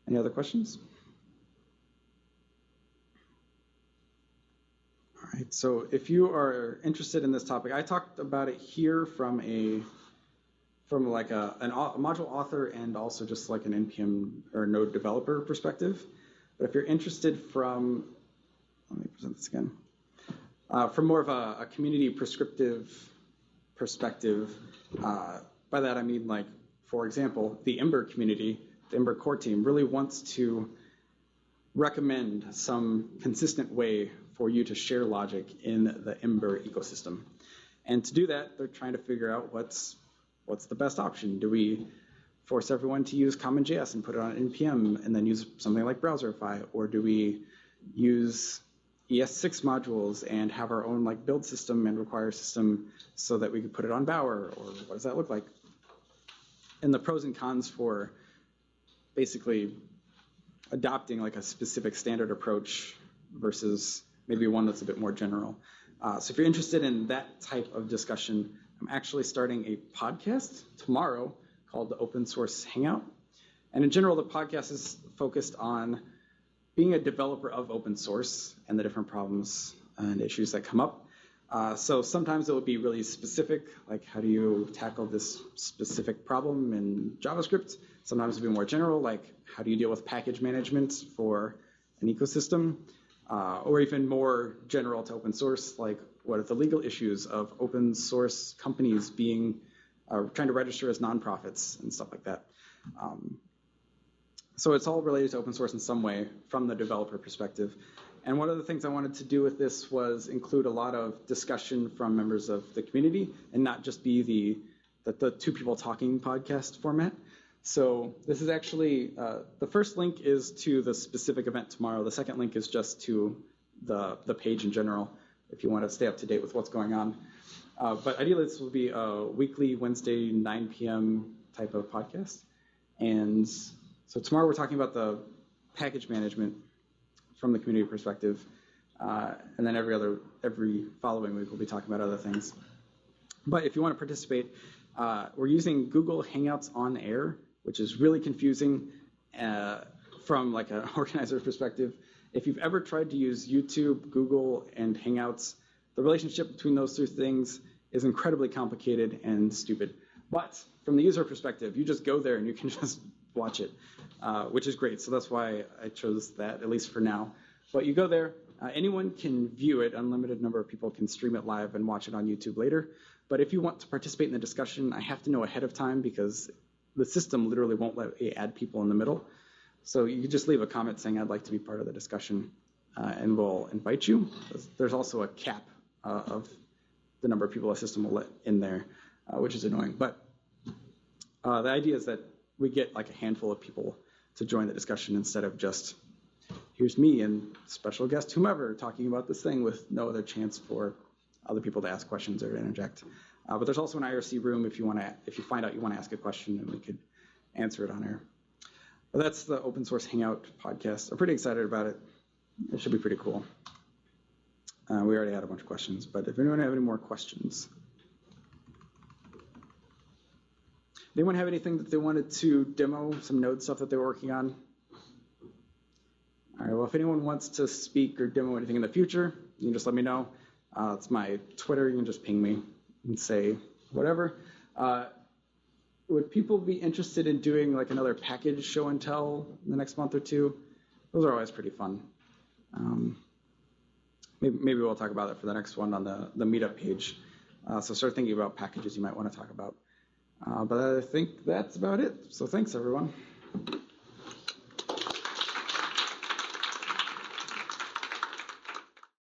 any other questions? All right, so if you are interested in this topic, I talked about it here from like a module author and also just like an NPM or Node developer perspective. But if you're interested from, let me present this again, from more of a community prescriptive perspective, by that I mean like, for example, the Ember community, the Ember core team really wants to recommend some consistent way for you to share logic in the Ember ecosystem. And to do that, they're trying to figure out what's the best option. Do we force everyone to use CommonJS and put it on NPM and then use something like Browserify? Or do we use ES6 modules and have our own like build system and require system so that we could put it on Bower? Or what does that look like? And the pros and cons for basically adopting like a specific standard approach versus maybe one that's a bit more general. So if you're interested in that type of discussion, I'm actually starting a podcast tomorrow called the Open Source Hangout. And in general, the podcast is focused on being a developer of open source and the different problems and issues that come up. So sometimes it will be really specific, like how do you tackle this specific problem in JavaScript? Sometimes it'll be more general, like how do you deal with package management for an ecosystem? Or even more general to open source, like what are the legal issues of open source companies being trying to register as nonprofits and stuff like that. So it's all related to open source in some way from the developer perspective. And one of the things I wanted to do with this was include a lot of discussion from members of the community and not just be the two people talking podcast format. So this is actually, the first link is to the specific event tomorrow. The second link is just to the page in general, if you want to stay up to date with what's going on. But ideally, this will be a weekly Wednesday, 9 p.m. type of podcast. And so tomorrow we're talking about the package management from the community perspective. And then every following week we'll be talking about other things. But if you want to participate, we're using Google Hangouts on Air, which is really confusing from like an organizer perspective. If you've ever tried to use YouTube, Google, and Hangouts, the relationship between those two things is incredibly complicated and stupid. But from the user perspective, you just go there and you can just watch it, which is great. So that's why I chose that, at least for now. But you go there, anyone can view it, unlimited number of people can stream it live and watch it on YouTube later. But if you want to participate in the discussion, I have to know ahead of time because the system literally won't let me add people in the middle. So you can just leave a comment saying I'd like to be part of the discussion and we'll invite you. There's also a cap of the number of people the system will let in there, which is annoying. But the idea is that we get like a handful of people to join the discussion instead of just here's me and special guest whomever talking about this thing with no other chance for other people to ask questions or to interject. But there's also an IRC room if you find out you want to ask a question and we could answer it on air. But that's the Open Source Hangout podcast. I'm pretty excited about it. It should be pretty cool. We already had a bunch of questions, but if anyone have any more questions. Anyone have anything that they wanted to demo, some Node stuff that they were working on? All right, well, if anyone wants to speak or demo anything in the future, you can just let me know. It's my Twitter. You can just ping me and say whatever. Would people be interested in doing like another package show and tell in the next month or two? Those are always pretty fun. Maybe we'll talk about it for the next one on the meetup page. So start thinking about packages you might want to talk about. But I think that's about it. So thanks, everyone.